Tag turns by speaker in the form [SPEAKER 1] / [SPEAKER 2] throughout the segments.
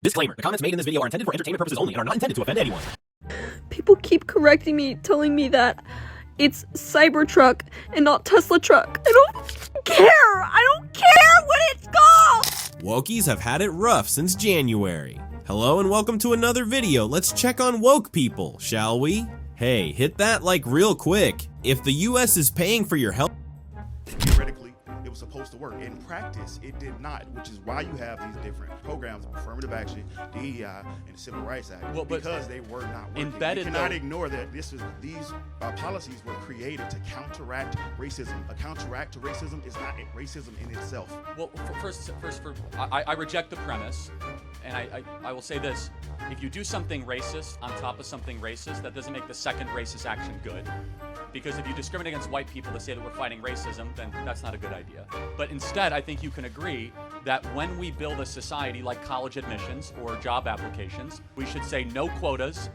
[SPEAKER 1] Disclaimer, the comments made in this video are intended for entertainment purposes only and are not intended to offend anyone.
[SPEAKER 2] People keep correcting me, telling me that it's Cybertruck and not Tesla truck. I don't care! I don't care what it's called!
[SPEAKER 1] Wokies have had it rough since January. Hello and welcome to another video. Let's check on woke people, shall we? Hey, hit that like real quick. If the US is paying for your health...
[SPEAKER 3] Theoretically, it was supposed to work. In practice, it did not, which is why you have these different programs of affirmative action, DEI, and the Civil Rights Act, because they were not working.
[SPEAKER 4] Embedded,
[SPEAKER 3] you cannot ignore that these policies were created to counteract racism. A counteract to racism is not racism in itself.
[SPEAKER 4] Well, I reject the premise, and I will say this. If you do something racist on top of something racist, that doesn't make the second racist action good. Because if you discriminate against white people to say that we're fighting racism, then that's not a good idea. But instead, I think you can agree that when we build a society like college admissions or job applications, we should say no quotas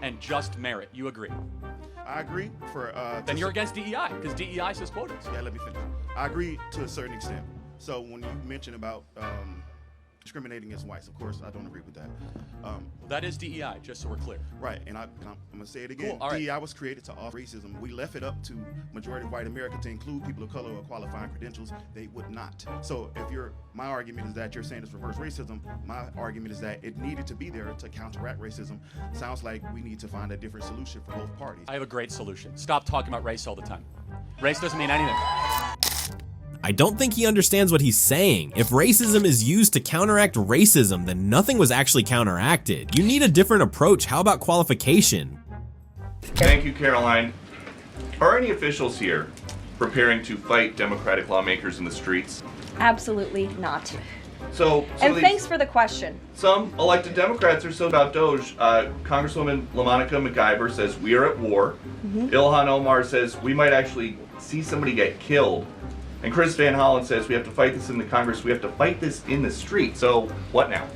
[SPEAKER 4] and just merit. You agree?
[SPEAKER 3] I agree for...
[SPEAKER 4] then you're against DEI, because DEI says quotas.
[SPEAKER 3] Yeah, let me finish. I agree to a certain extent. So when you mention about discriminating against whites, of course, I don't agree with that.
[SPEAKER 4] That is DEI, just so we're clear.
[SPEAKER 3] Right, and I'm going to say it again.
[SPEAKER 4] Cool, all right.
[SPEAKER 3] DEI was created to off racism. We left it up to majority of white America to include people of color or qualifying credentials. They would not. So if my argument is that you're saying it's reverse racism, my argument is that it needed to be there to counteract racism. Sounds like we need to find a different solution for both parties.
[SPEAKER 4] I have a great solution. Stop talking about race all the time. Race doesn't mean anything.
[SPEAKER 1] I don't think he understands what he's saying. If racism is used to counteract racism, then nothing was actually counteracted. You need a different approach. How about qualification?
[SPEAKER 5] Thank you, Caroline. Are any officials here preparing to fight Democratic lawmakers in the streets?
[SPEAKER 6] Absolutely not.
[SPEAKER 5] So
[SPEAKER 6] and thanks for the question.
[SPEAKER 5] Some elected Democrats are so about DOGE. Congresswoman LaMonica McIver says we are at war. Ilhan Omar says we might actually see somebody get killed. And Chris Van Hollen says we have to fight this in the Congress, we have to fight this in the street. So what now?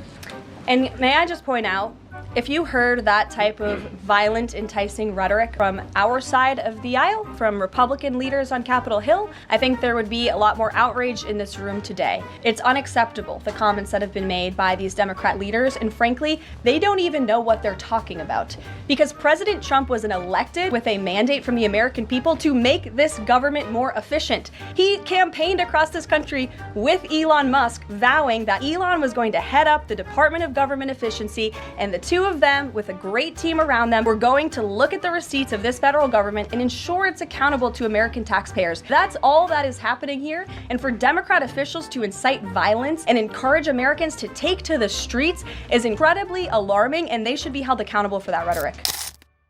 [SPEAKER 6] And may I just point out, if you heard that type of violent, enticing rhetoric from our side of the aisle, from Republican leaders on Capitol Hill, I think there would be a lot more outrage in this room today. It's unacceptable, the comments that have been made by these Democrat leaders, and frankly, they don't even know what they're talking about. Because President Trump was elected with a mandate from the American people to make this government more efficient. He campaigned across this country with Elon Musk, vowing that Elon was going to head up the Department of Government Efficiency, and the two of them, with a great team around them, were going to look at the receipts of this federal government and ensure it's accountable to American taxpayers. That's all that is happening here. And for Democrat officials to incite violence and encourage Americans to take to the streets is incredibly alarming, and they should be held accountable for that rhetoric.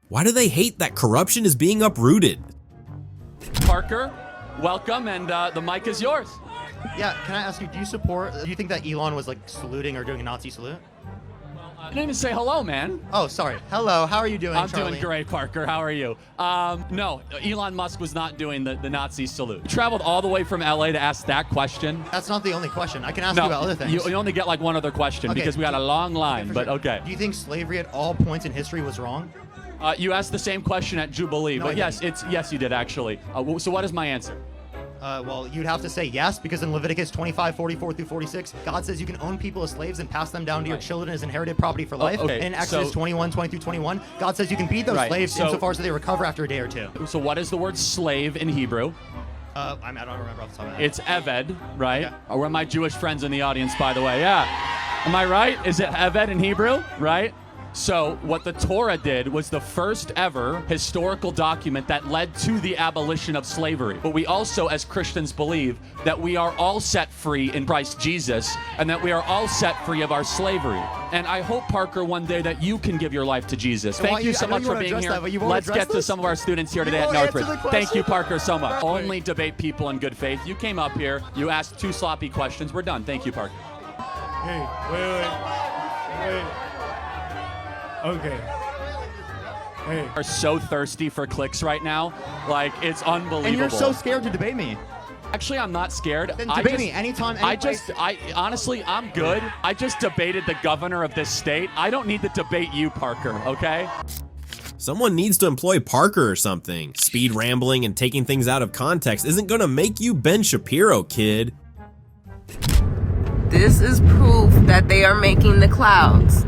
[SPEAKER 1] Why do they hate that corruption is being uprooted?
[SPEAKER 4] Parker, welcome, and the mic is yours.
[SPEAKER 7] Yeah, can I ask you, do you think that Elon was like saluting or doing a Nazi salute?
[SPEAKER 4] I didn't even say hello, man.
[SPEAKER 7] Oh, sorry. Hello, how are you doing,
[SPEAKER 4] I'm
[SPEAKER 7] Charlie?
[SPEAKER 4] doing great, Parker. How are you? No, Elon Musk was not doing the Nazi salute. He traveled all the way from LA to ask that question.
[SPEAKER 7] That's not the only question. I can ask you about other things.
[SPEAKER 4] You only get like one other question because we got a long line, but okay.
[SPEAKER 7] Do you think slavery at all points in history was wrong?
[SPEAKER 4] You asked the same question at Jubilee,
[SPEAKER 7] No,
[SPEAKER 4] but
[SPEAKER 7] I
[SPEAKER 4] yes,
[SPEAKER 7] didn't.
[SPEAKER 4] yes, you did actually. So what is my answer?
[SPEAKER 7] Well, you'd have to say yes, because in Leviticus 25, 44 through 46, God says you can own people as slaves and pass them down to your children as inherited property for life.
[SPEAKER 4] Okay,
[SPEAKER 7] in Exodus 21, 20 through 21, God says you can beat those slaves insofar as they recover after a day or two.
[SPEAKER 4] So what is the word slave in Hebrew?
[SPEAKER 7] I don't remember off the top of my head.
[SPEAKER 4] It's Eved, right?
[SPEAKER 7] Yeah.
[SPEAKER 4] Or are my Jewish friends in the audience, by the way? Yeah. Am I right? Is it Eved in Hebrew, right? So what the Torah did was the first ever historical document that led to the abolition of slavery. But we also, as Christians, believe that we are all set free in Christ Jesus and that we are all set free of our slavery. And I hope, Parker, one day that you can give your life to Jesus. Thank you so much for being here. Let's get to some of our students here today at Northridge. Thank you, Parker, so much. Only debate people in good faith. You came up here, you asked 2 sloppy questions. We're done. Thank you, Parker.
[SPEAKER 8] Hey, wait. Okay. Hey.
[SPEAKER 4] Are so thirsty for clicks right now. Like, it's unbelievable.
[SPEAKER 7] And you're so scared to debate me.
[SPEAKER 4] Actually, I'm not scared.
[SPEAKER 7] Then debate me anytime,
[SPEAKER 4] Honestly, I'm good. I just debated the governor of this state. I don't need to debate you, Parker, okay?
[SPEAKER 1] Someone needs to employ Parker or something. Speed rambling and taking things out of context isn't gonna make you Ben Shapiro, kid.
[SPEAKER 9] This is proof that they are making the clouds.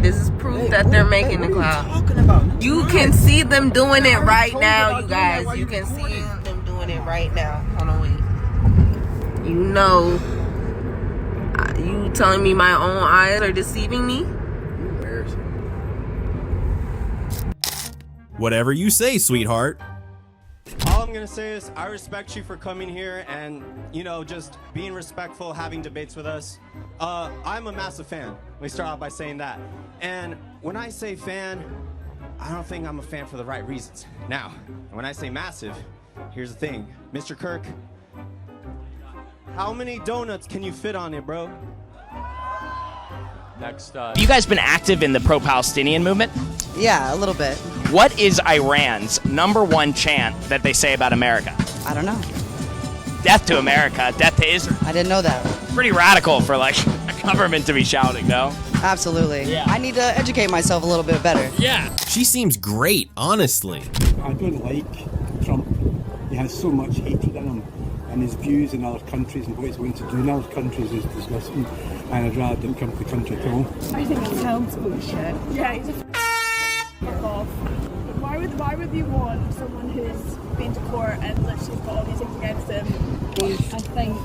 [SPEAKER 9] This is proof that they're making the clouds. You can see them doing it right now, you guys. You can see them doing it right now. Hold on, wait. You know, you telling me my own eyes are deceiving me?
[SPEAKER 1] Whatever you say, sweetheart.
[SPEAKER 10] All I'm gonna say is I respect you for coming here and, you know, just being respectful, having debates with us. I'm a massive fan. Let me start off by saying that. And when I say fan, I don't think I'm a fan for the right reasons. Now, when I say massive, here's the thing. Mr. Kirk, how many donuts can you fit on it, bro?
[SPEAKER 4] Next,
[SPEAKER 11] Have you guys been active in the pro-Palestinian movement?
[SPEAKER 12] Yeah, a little bit.
[SPEAKER 11] What is Iran's #1 chant that they say about America?
[SPEAKER 12] I don't know.
[SPEAKER 11] Death to America, death to Israel.
[SPEAKER 12] I didn't know that.
[SPEAKER 11] Pretty radical for like a government to be shouting, no?
[SPEAKER 12] Absolutely. Yeah. I need to educate myself a little bit better.
[SPEAKER 11] Yeah.
[SPEAKER 1] She seems great, honestly.
[SPEAKER 13] I don't like Trump. He has so much hatred in him, and his views in other countries and what he's going to do in other countries is disgusting, and I'd rather didn't come to the country at all.
[SPEAKER 14] I think it sounds bullshit. Yeah, he's a fuck off. Why would you want someone who's been to court and literally got all these things against him?
[SPEAKER 15] I think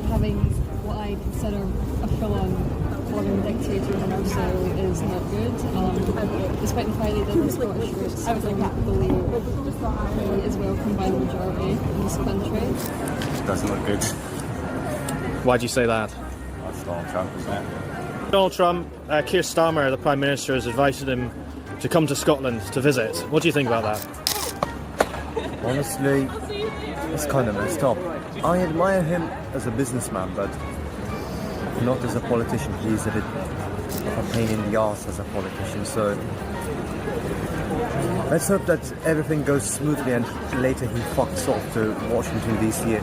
[SPEAKER 15] having what I consider a full-on foreign dictator in our soil is not good. Despite the fact that the Scottish roots, I believe he is welcomed by the majority in this country.
[SPEAKER 16] Doesn't look good.
[SPEAKER 17] Why'd you say that?
[SPEAKER 16] That's Donald Trump, isn't it?
[SPEAKER 17] Donald Trump, Keir Starmer, the Prime Minister, has invited him to come to Scotland to visit. What do you think about that?
[SPEAKER 18] Honestly, it's kind of messed up. I admire him as a businessman, but not as a politician. He's a bit of a pain in the ass as a politician, so let's hope that everything goes smoothly and later he fucks off to Washington DC.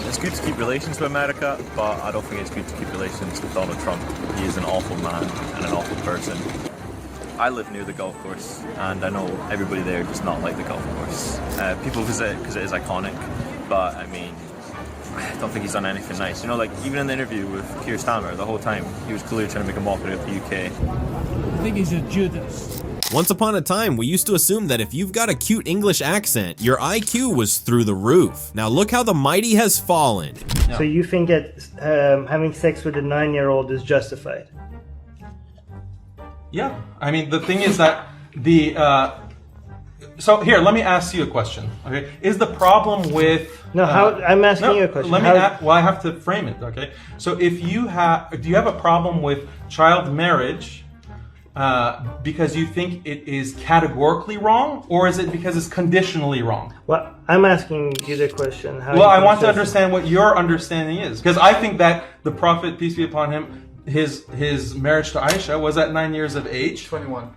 [SPEAKER 16] It's good to keep relations with America, but I don't think it's good to keep relations with Donald Trump. He is an awful man and an awful person. I live near the golf course, and I know everybody there does not like the golf course. People visit it because it is iconic, but I mean, I don't think he's done anything nice. You know, like even in the interview with Keir Starmer, the whole time he was clearly trying to make a mockery of the UK.
[SPEAKER 13] I think he's a Judas.
[SPEAKER 1] Once upon a time, we used to assume that if you've got a cute English accent, your IQ was through the roof. Now look how the mighty has fallen.
[SPEAKER 19] So you think that having sex with a 9-year-old is justified?
[SPEAKER 20] Yeah, I mean the thing is that so here, let me ask you a question. Okay, is the problem with
[SPEAKER 19] I'm asking you a question.
[SPEAKER 20] Well, I have to frame it. Okay, so if do you have a problem with child marriage because you think it is categorically wrong, or is it because it's conditionally wrong?
[SPEAKER 19] Well, I'm asking you the question.
[SPEAKER 20] I want to understand what your understanding is, because I think that the Prophet, peace be upon him, his marriage to Aisha was at 9 years of age.
[SPEAKER 8] 21.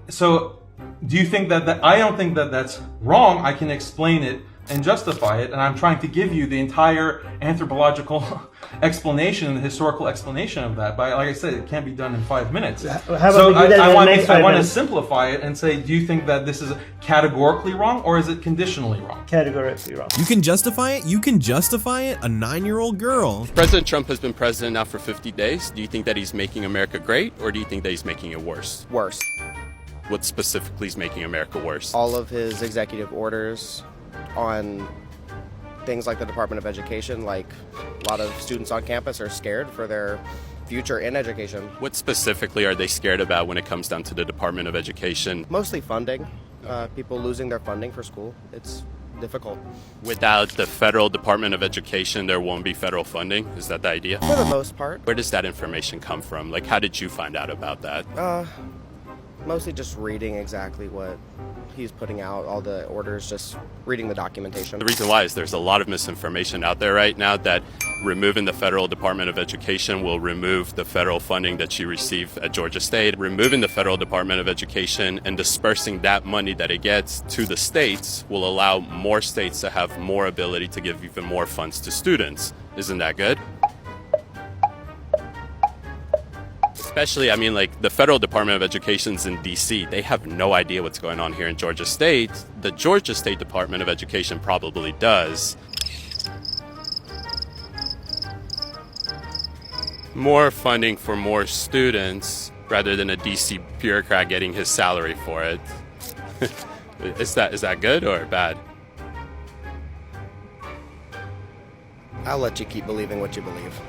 [SPEAKER 20] So do you think that I don't think that that's wrong. I can explain it and justify it, and I'm trying to give you the entire anthropological explanation, the historical explanation of that. But like I said, it can't be done in 5 minutes. I want to simplify it and say, do you think that this is categorically wrong, or is it conditionally wrong?
[SPEAKER 19] Categorically wrong.
[SPEAKER 1] You can justify it? You can justify it? A 9-year-old girl?
[SPEAKER 21] President Trump has been president now for 50 days. Do you think that he's making America great, or do you think that he's making it worse?
[SPEAKER 22] Worse.
[SPEAKER 21] What specifically is making America worse?
[SPEAKER 22] All of his executive orders on things like the Department of Education, like a lot of students on campus are scared for their future in education.
[SPEAKER 21] What specifically are they scared about when it comes down to the Department of Education?
[SPEAKER 22] Mostly funding. People losing their funding for school. It's difficult.
[SPEAKER 21] Without the federal Department of Education, there won't be federal funding? Is that the idea?
[SPEAKER 22] For the most part.
[SPEAKER 21] Where does that information come from? Like, how did you find out about that?
[SPEAKER 22] Mostly just reading exactly what he's putting out, all the orders, just reading the documentation.
[SPEAKER 21] The reason why is there's a lot of misinformation out there right now that removing the federal Department of Education will remove the federal funding that you receive at Georgia State. Removing the federal Department of Education and dispersing that money that it gets to the states will allow more states to have more ability to give even more funds to students. Isn't that good? Especially, I mean, like the federal Department of Education's in DC. They have no idea what's going on here in Georgia State. The Georgia State Department of Education probably does. more funding for more students rather than a DC bureaucrat getting his salary for it. Is that good or bad?
[SPEAKER 22] I'll let you keep believing what you believe.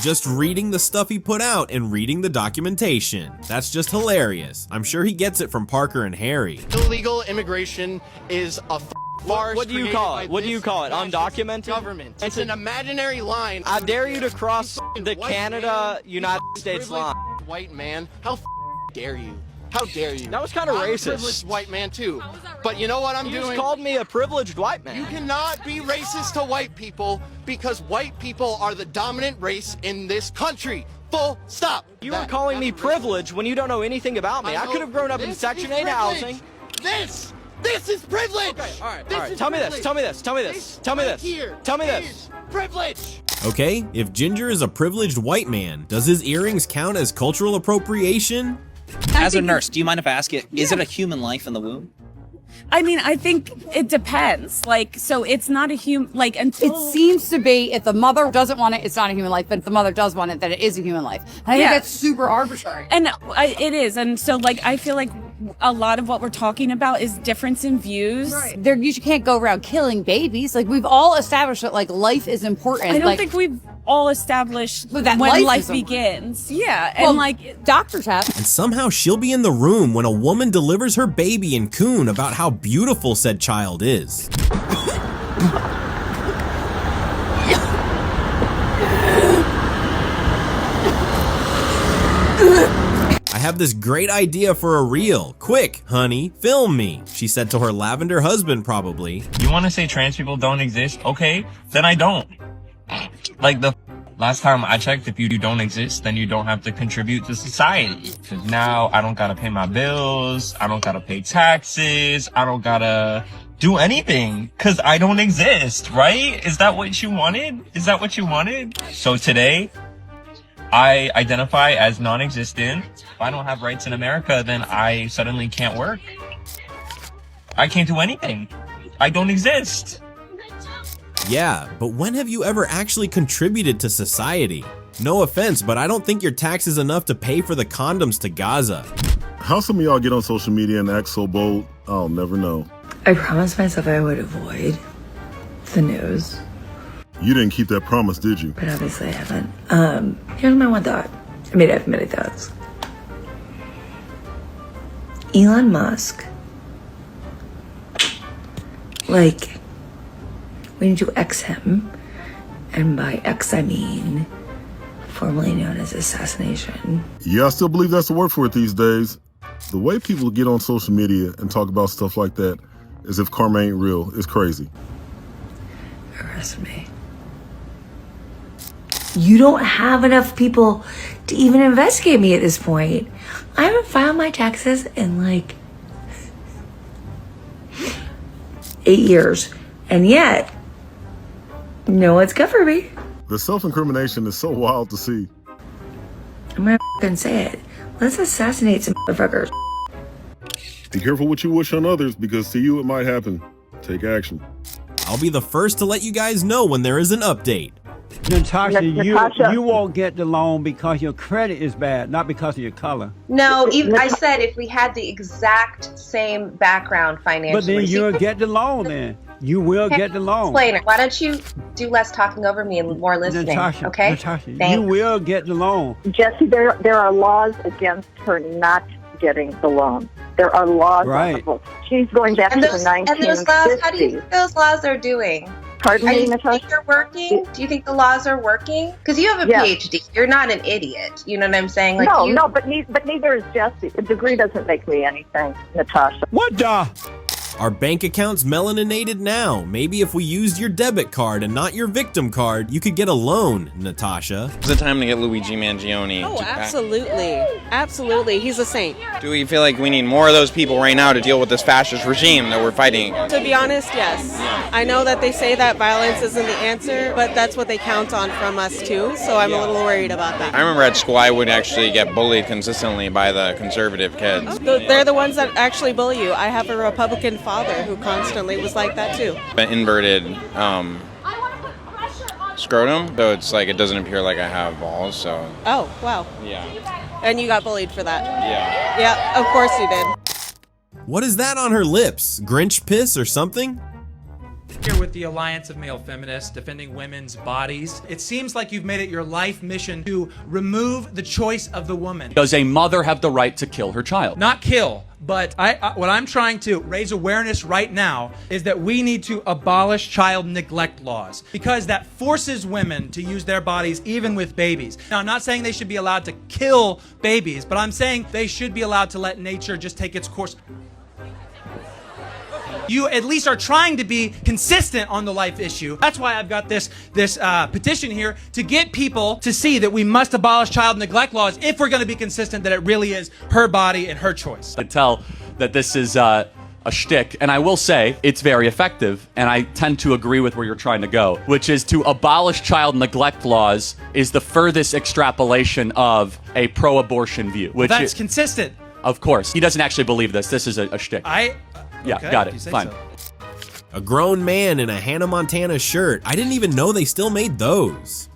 [SPEAKER 1] Just reading the stuff he put out and reading the documentation. That's just hilarious. I'm sure he gets it from Parker and Harry.
[SPEAKER 2] Illegal immigration is a farce.
[SPEAKER 3] What do you call it? What do you call it? Undocumented?
[SPEAKER 2] Government. It's an imaginary line.
[SPEAKER 3] I dare you to cross the Canada-United States line.
[SPEAKER 2] White man, how dare you? How dare you?
[SPEAKER 3] That was kind of racist.
[SPEAKER 2] I'm a privileged white man too. But you know what I'm doing?
[SPEAKER 3] You just called me a privileged white man.
[SPEAKER 2] You cannot be racist to white people because white people are the dominant race in this country. Full stop.
[SPEAKER 3] You were calling me privileged when you don't know anything about me. I could have grown up in Section 8 housing.
[SPEAKER 2] This is privilege.
[SPEAKER 3] Okay, all right. Tell me this. Tell me this. Tell me this. Tell me this. Tell me this.
[SPEAKER 2] Privilege.
[SPEAKER 1] Okay, if Ginger is a privileged white man, does his earrings count as cultural appropriation?
[SPEAKER 23] As a nurse, do you mind if I ask you, is it a human life in the womb?
[SPEAKER 24] I mean, I think it depends. Like, so it's not a human, like, until...
[SPEAKER 25] It seems to be, if the mother doesn't want it, it's not a human life, but if the mother does want it, then it is a human life. I think that's super arbitrary.
[SPEAKER 24] And it is. And so, like, I feel like a lot of what we're talking about is difference in views.
[SPEAKER 25] Right. You can't go around killing babies. Like, we've all established that, like, life is important.
[SPEAKER 24] I don't think we've all established
[SPEAKER 25] that
[SPEAKER 24] when
[SPEAKER 25] life
[SPEAKER 24] begins. Yeah, and
[SPEAKER 25] well,
[SPEAKER 24] like
[SPEAKER 25] doctors have.
[SPEAKER 1] And somehow she'll be in the room when a woman delivers her baby and coon about how beautiful said child is. I have this great idea for a reel. Quick, honey, film me, she said to her lavender husband probably.
[SPEAKER 26] You want to say trans people don't exist? Okay, then I don't. Like the last time I checked, if you don't exist, then you don't have to contribute to society. Cause now I don't gotta pay my bills, I don't gotta pay taxes, I don't gotta do anything cause I don't exist, right? Is that what you wanted? Is that what you wanted? So today, I identify as non-existent. If I don't have rights in America, then I suddenly can't work. I can't do anything. I don't exist.
[SPEAKER 1] Yeah, but when have you ever actually contributed to society? No offense, but I don't think your tax is enough to pay for the condoms to Gaza.
[SPEAKER 27] How some of y'all get on social media and act so bold, I'll never know.
[SPEAKER 28] I promised myself I would avoid the news.
[SPEAKER 27] You didn't keep that promise, did you?
[SPEAKER 28] But obviously I haven't. Here's my one thought. I mean, I have many thoughts. Elon Musk, like, we need to X him, and by X I mean formerly known as assassination.
[SPEAKER 27] Yeah, I still believe that's the word for it these days. The way people get on social media and talk about stuff like that as if karma ain't real is crazy.
[SPEAKER 28] Arrest me. You don't have enough people to even investigate me at this point. I haven't filed my taxes in like 8 years, and yet no one's covered me.
[SPEAKER 27] The self-incrimination is so wild to see.
[SPEAKER 28] I'm gonna f***ing say it. Let's assassinate some motherfuckers.
[SPEAKER 27] Be careful what you wish on others, because to you it might happen. Take action.
[SPEAKER 1] I'll be the first to let you guys know when there is an update.
[SPEAKER 13] Natasha, you won't get the loan because your credit is bad, not because of your color.
[SPEAKER 9] No, I said if we had the exact same background financially.
[SPEAKER 13] But then you'll get the loan then. You will get the loan.
[SPEAKER 9] Explain it. Why don't you do less talking over me and more listening,
[SPEAKER 13] Natasha,
[SPEAKER 9] okay?
[SPEAKER 13] Natasha, you will get the loan.
[SPEAKER 29] Jesse, there are laws against her not getting the loan. There are laws on the books. She's going back to the 1950s.
[SPEAKER 9] And those laws, how do you think those laws are doing?
[SPEAKER 29] Pardon me, Natasha?
[SPEAKER 9] Do you think they're working? Do you think the laws are working? Because you have a PhD. You're not an idiot. You know what I'm saying? Like
[SPEAKER 29] no, but neither is Jesse. A degree doesn't make me anything, Natasha.
[SPEAKER 13] What the?
[SPEAKER 1] Our bank account's melaninated now. Maybe if we used your debit card and not your victim card, you could get a loan, Natasha.
[SPEAKER 30] It's the time to get Luigi Mangione.
[SPEAKER 31] Oh, absolutely. Absolutely. He's a saint.
[SPEAKER 30] Do we feel like we need more of those people right now to deal with this fascist regime that we're fighting?
[SPEAKER 31] To be honest, yes. I know that they say that violence isn't the answer, but that's what they count on from us too, so I'm a little worried about that.
[SPEAKER 30] I remember at school I would actually get bullied consistently by the conservative kids.
[SPEAKER 31] They're the ones that actually bully you. I have a Republican father who constantly was like that too.
[SPEAKER 30] Inverted scrotum, so it's like it doesn't appear like I have balls, so.
[SPEAKER 31] Oh, wow.
[SPEAKER 30] Yeah.
[SPEAKER 31] And you got bullied for that?
[SPEAKER 30] Yeah.
[SPEAKER 31] Yeah, of course you did.
[SPEAKER 1] What is that on her lips? Grinch piss or something?
[SPEAKER 4] Here with the Alliance of Male Feminists defending women's bodies. It seems like you've made it your life mission to remove the choice of the woman.
[SPEAKER 5] Does a mother have the right to kill her child?
[SPEAKER 4] Not kill, but what I'm trying to raise awareness right now is that we need to abolish child neglect laws because that forces women to use their bodies even with babies. Now, I'm not saying they should be allowed to kill babies, but I'm saying they should be allowed to let nature just take its course. You at least are trying to be consistent on the life issue. That's why I've got this petition here to get people to see that we must abolish child neglect laws if we're going to be consistent that it really is her body and her choice.
[SPEAKER 5] I can tell that this is a shtick, and I will say it's very effective, and I tend to agree with where you're trying to go, which is to abolish child neglect laws is the furthest extrapolation of a pro-abortion view. Which
[SPEAKER 4] That's consistent.
[SPEAKER 5] Of course. He doesn't actually believe this. This is a shtick. Yeah,
[SPEAKER 4] okay,
[SPEAKER 5] got it. Fine.
[SPEAKER 4] So.
[SPEAKER 1] A grown man in a Hannah Montana shirt. I didn't even know they still made those.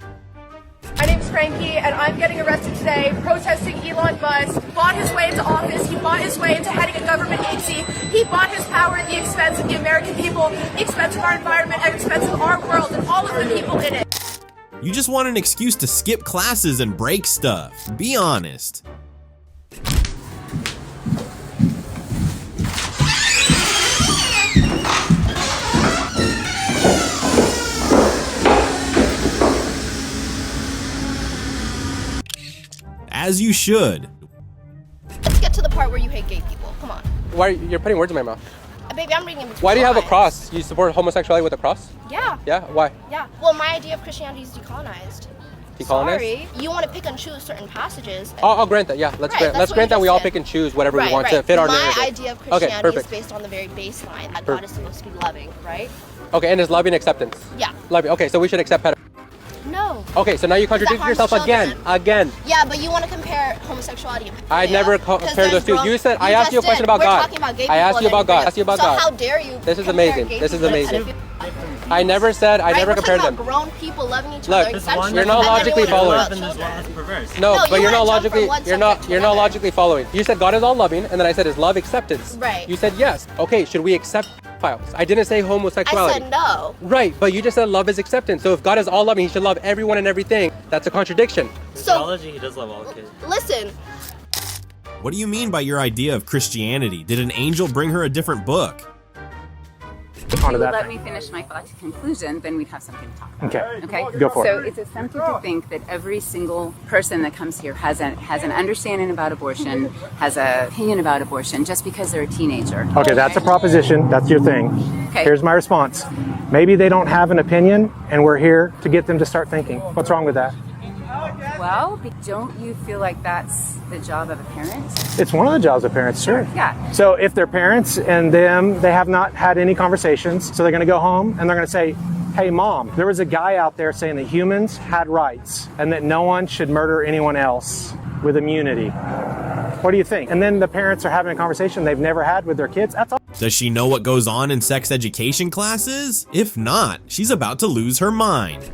[SPEAKER 6] My name's Frankie, and I'm getting arrested today protesting Elon Musk. Bought his way into office. He bought his way into heading a government agency. He bought his power at the expense of the American people, at the expense of our environment, at the expense of our world, and all of the people in it.
[SPEAKER 1] You just want an excuse to skip classes and break stuff. Be honest. As you should.
[SPEAKER 6] Let's get to the part where you hate gay people. Come on.
[SPEAKER 7] Why you're putting words in my mouth?
[SPEAKER 6] Baby, I'm reading in between.
[SPEAKER 7] Why do you have a
[SPEAKER 6] lines.
[SPEAKER 7] cross? You support homosexuality with a cross?
[SPEAKER 6] Yeah.
[SPEAKER 7] Yeah? Why?
[SPEAKER 6] Yeah. Well, my idea of Christianity is decolonized.
[SPEAKER 7] Decolonized?
[SPEAKER 6] Sorry. You want to pick and choose certain passages.
[SPEAKER 7] I'll grant that, yeah. Let's grant that we all pick and choose whatever we want to fit our narrative.
[SPEAKER 6] My idea of Christianity is based on the very baseline that God is supposed to be loving, right?
[SPEAKER 7] Okay, and is loving acceptance?
[SPEAKER 6] Yeah.
[SPEAKER 7] Loving. Okay, so we should accept pedophilia.
[SPEAKER 6] No.
[SPEAKER 7] Okay, so now you contradict yourself again.
[SPEAKER 6] Yeah, but you want to compare homosexuality and pedophilia.
[SPEAKER 7] I never compared those two. You said, I asked you a question about God.
[SPEAKER 6] Talking about gay
[SPEAKER 7] I asked you about God. I asked you about God.
[SPEAKER 6] So how dare you?
[SPEAKER 7] This is amazing. This is amazing. I never said, I never compared them.
[SPEAKER 6] Grown people loving each
[SPEAKER 7] other. Look, you're not logically following. No, but you're not logically following. You said God is all loving, and then I said, is love acceptance?
[SPEAKER 6] Right.
[SPEAKER 7] You said yes. Okay, should we accept pedophiles? I didn't say homosexuality.
[SPEAKER 6] I said no.
[SPEAKER 7] Right, but you just said love is acceptance. So if God is all loving, he should love everyone and everything. That's a contradiction.
[SPEAKER 6] So,
[SPEAKER 7] he does love all kids.
[SPEAKER 6] Listen.
[SPEAKER 1] What do you mean by your idea of Christianity? Did an angel bring her a different book?
[SPEAKER 10] If you would let me finish my thought to conclusion, then we'd have something to talk about. Okay?
[SPEAKER 7] Go for
[SPEAKER 10] it. So it's assumptive to think that every single person that comes here has an understanding about abortion, has an opinion about abortion, just because they're a teenager.
[SPEAKER 11] Okay, that's a proposition. That's your thing.
[SPEAKER 10] Okay.
[SPEAKER 11] Here's my response. Maybe they don't have an opinion, and we're here to get them to start thinking. What's wrong with that?
[SPEAKER 10] Well, don't you feel like that's the job of a parent?
[SPEAKER 11] It's one of the jobs of parents, sure.
[SPEAKER 10] Yeah.
[SPEAKER 11] So if their parents and them, they have not had any conversations, so they're going to go home and they're going to say, hey, Mom, there was a guy out there saying that humans had rights and that no one should murder anyone else with immunity. What do you think? And then the parents are having a conversation they've never had with their kids. That's all.
[SPEAKER 1] Does she know what goes on in sex education classes? If not, she's about to lose her mind.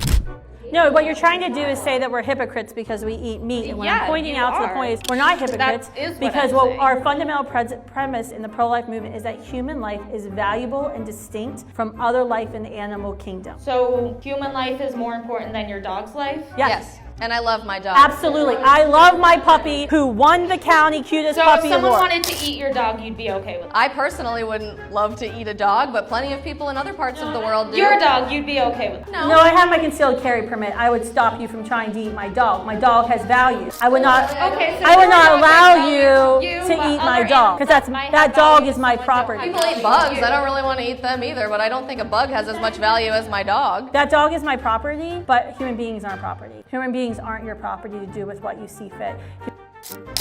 [SPEAKER 12] No, what you're trying to do is say that we're hypocrites because we eat meat. And what I'm pointing out to the point is we're not hypocrites because our fundamental premise in the pro-life movement is that human life is valuable and distinct from other life in the animal kingdom.
[SPEAKER 14] So human life is more important than your dog's life?
[SPEAKER 12] Yes.
[SPEAKER 14] And I love my dog.
[SPEAKER 12] Absolutely. I love my puppy who won the county cutest puppy award.
[SPEAKER 14] So if someone wanted to eat your dog, you'd be okay with it? I personally wouldn't love to eat a dog, but plenty of people in other parts of the world do. Your dog, you'd be okay with it?
[SPEAKER 12] No, I have my concealed carry permit. I would stop you from trying to eat my dog. My dog has value. I would not allow you to eat my dog because that dog is my property.
[SPEAKER 14] People eat bugs. I don't really want to eat them either, but I don't think a bug has as much value as my dog.
[SPEAKER 12] That dog is my property, but human beings aren't property. Human beings aren't your property to do with what you see fit.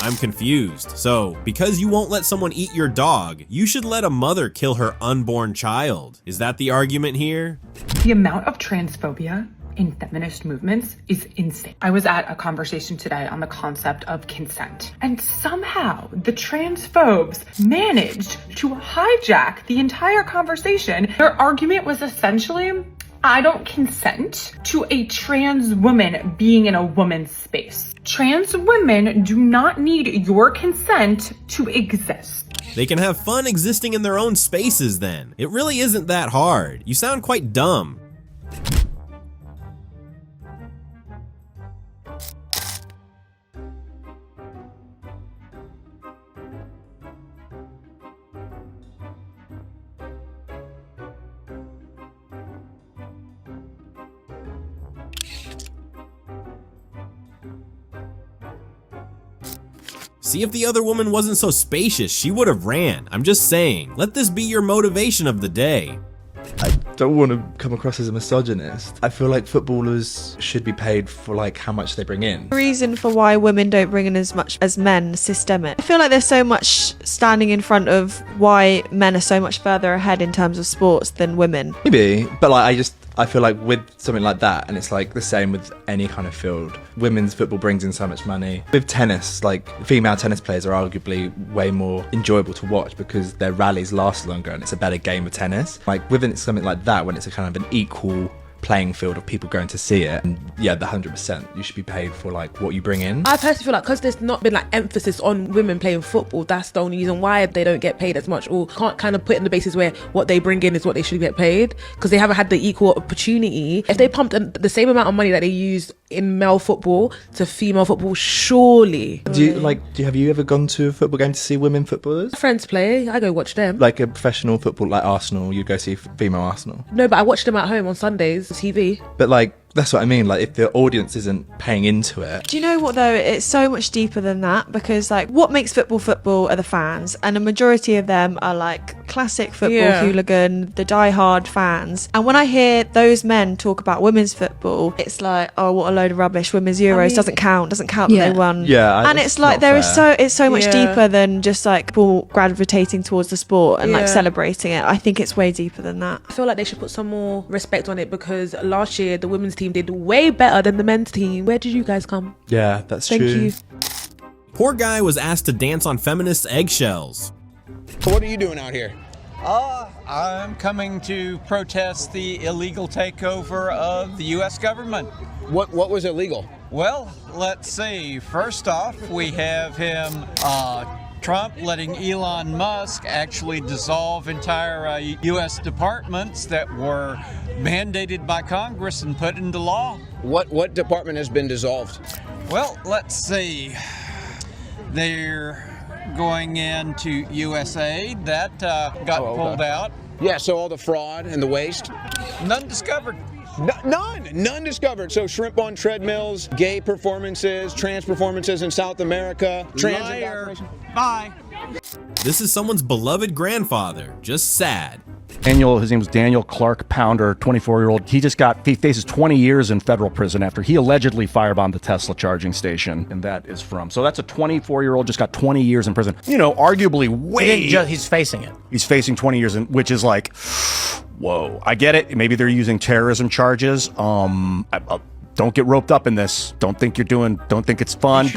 [SPEAKER 1] I'm confused. So, because you won't let someone eat your dog, you should let a mother kill her unborn child. Is that the argument here?
[SPEAKER 15] The amount of transphobia in feminist movements is insane. I was at a conversation today on the concept of consent, and somehow the transphobes managed to hijack the entire conversation. Their argument was essentially, I don't consent to a trans woman being in a woman's space. Trans women do not need your consent to exist.
[SPEAKER 1] They can have fun existing in their own spaces then. It really isn't that hard. You sound quite dumb. See, if the other woman wasn't so spacious, she would have ran. I'm just saying, let this be your motivation of the day.
[SPEAKER 2] I don't want to come across as a misogynist. I feel like footballers should be paid for like how much they bring in.
[SPEAKER 3] The reason for why women don't bring in as much as men is systemic. I feel like there's so much standing in front of why men are so much further ahead in terms of sports than women.
[SPEAKER 2] Maybe, but like I feel like with something like that, and it's like the same with any kind of field, women's football brings in so much money. With tennis, like female tennis players are arguably way more enjoyable to watch because their rallies last longer and it's a better game of tennis. Like within something like that, when it's a kind of an equal playing field of people going to see it, and yeah, the 100%, you should be paid for like what you bring in.
[SPEAKER 8] I personally feel like because there's not been like emphasis on women playing football, that's the only reason why they don't get paid as much, or can't kind of put in the basis where what they bring in is what they should get paid, because they haven't had the equal opportunity. If they pumped the same amount of money that they use in male football to female football, surely.
[SPEAKER 2] Have you ever gone to a football game to see women footballers?
[SPEAKER 8] My friends play, I go watch them.
[SPEAKER 2] Like a professional football, like Arsenal, you go see female Arsenal?
[SPEAKER 8] No, but I watch them at home on Sundays, TV.
[SPEAKER 2] But like, that's what I mean, like if the audience isn't paying into it.
[SPEAKER 3] Do you know what though, it's so much deeper than that, because like what makes football are the fans, and a majority of them are like classic football hooligan, the die-hard fans. And when I hear those men talk about women's football, it's like, oh, what a load of rubbish, women's Euros doesn't count that they won. And it's like it's so much deeper than just like people gravitating towards the sport and like celebrating it. I think it's way deeper than that.
[SPEAKER 8] I feel like they should put some more respect on it, because last year the women's team did way better than the men's team. Where did you guys come?
[SPEAKER 2] Yeah, that's true.
[SPEAKER 8] Thank you.
[SPEAKER 1] Poor guy was asked to dance on feminist eggshells.
[SPEAKER 16] So what are you doing out here?
[SPEAKER 17] I'm coming to protest the illegal takeover of the U.S. government.
[SPEAKER 16] What was illegal?
[SPEAKER 17] Well, let's see. First off, we have him, Trump letting Elon Musk actually dissolve entire U.S. departments that were mandated by Congress and put into law.
[SPEAKER 16] What department has been dissolved?
[SPEAKER 17] Well, let's see. They're going into USAID. That got pulled out.
[SPEAKER 16] Yeah, so all the fraud and the waste?
[SPEAKER 17] None discovered.
[SPEAKER 16] None discovered. So shrimp on treadmills, gay performances, trans performances in South America.
[SPEAKER 17] Liar. Bye.
[SPEAKER 1] This is someone's beloved grandfather, just sad.
[SPEAKER 18] His name was Daniel Clark Pounder, 24-year-old. He faces 20 years in federal prison after he allegedly firebombed the Tesla charging station, and that is from. So that's a 24-year-old just got 20 years in prison. You know, arguably
[SPEAKER 19] he's facing it.
[SPEAKER 18] He's facing 20 years, which is like, whoa. I get it. Maybe they're using terrorism charges. Don't get roped up in this. Don't think it's fun.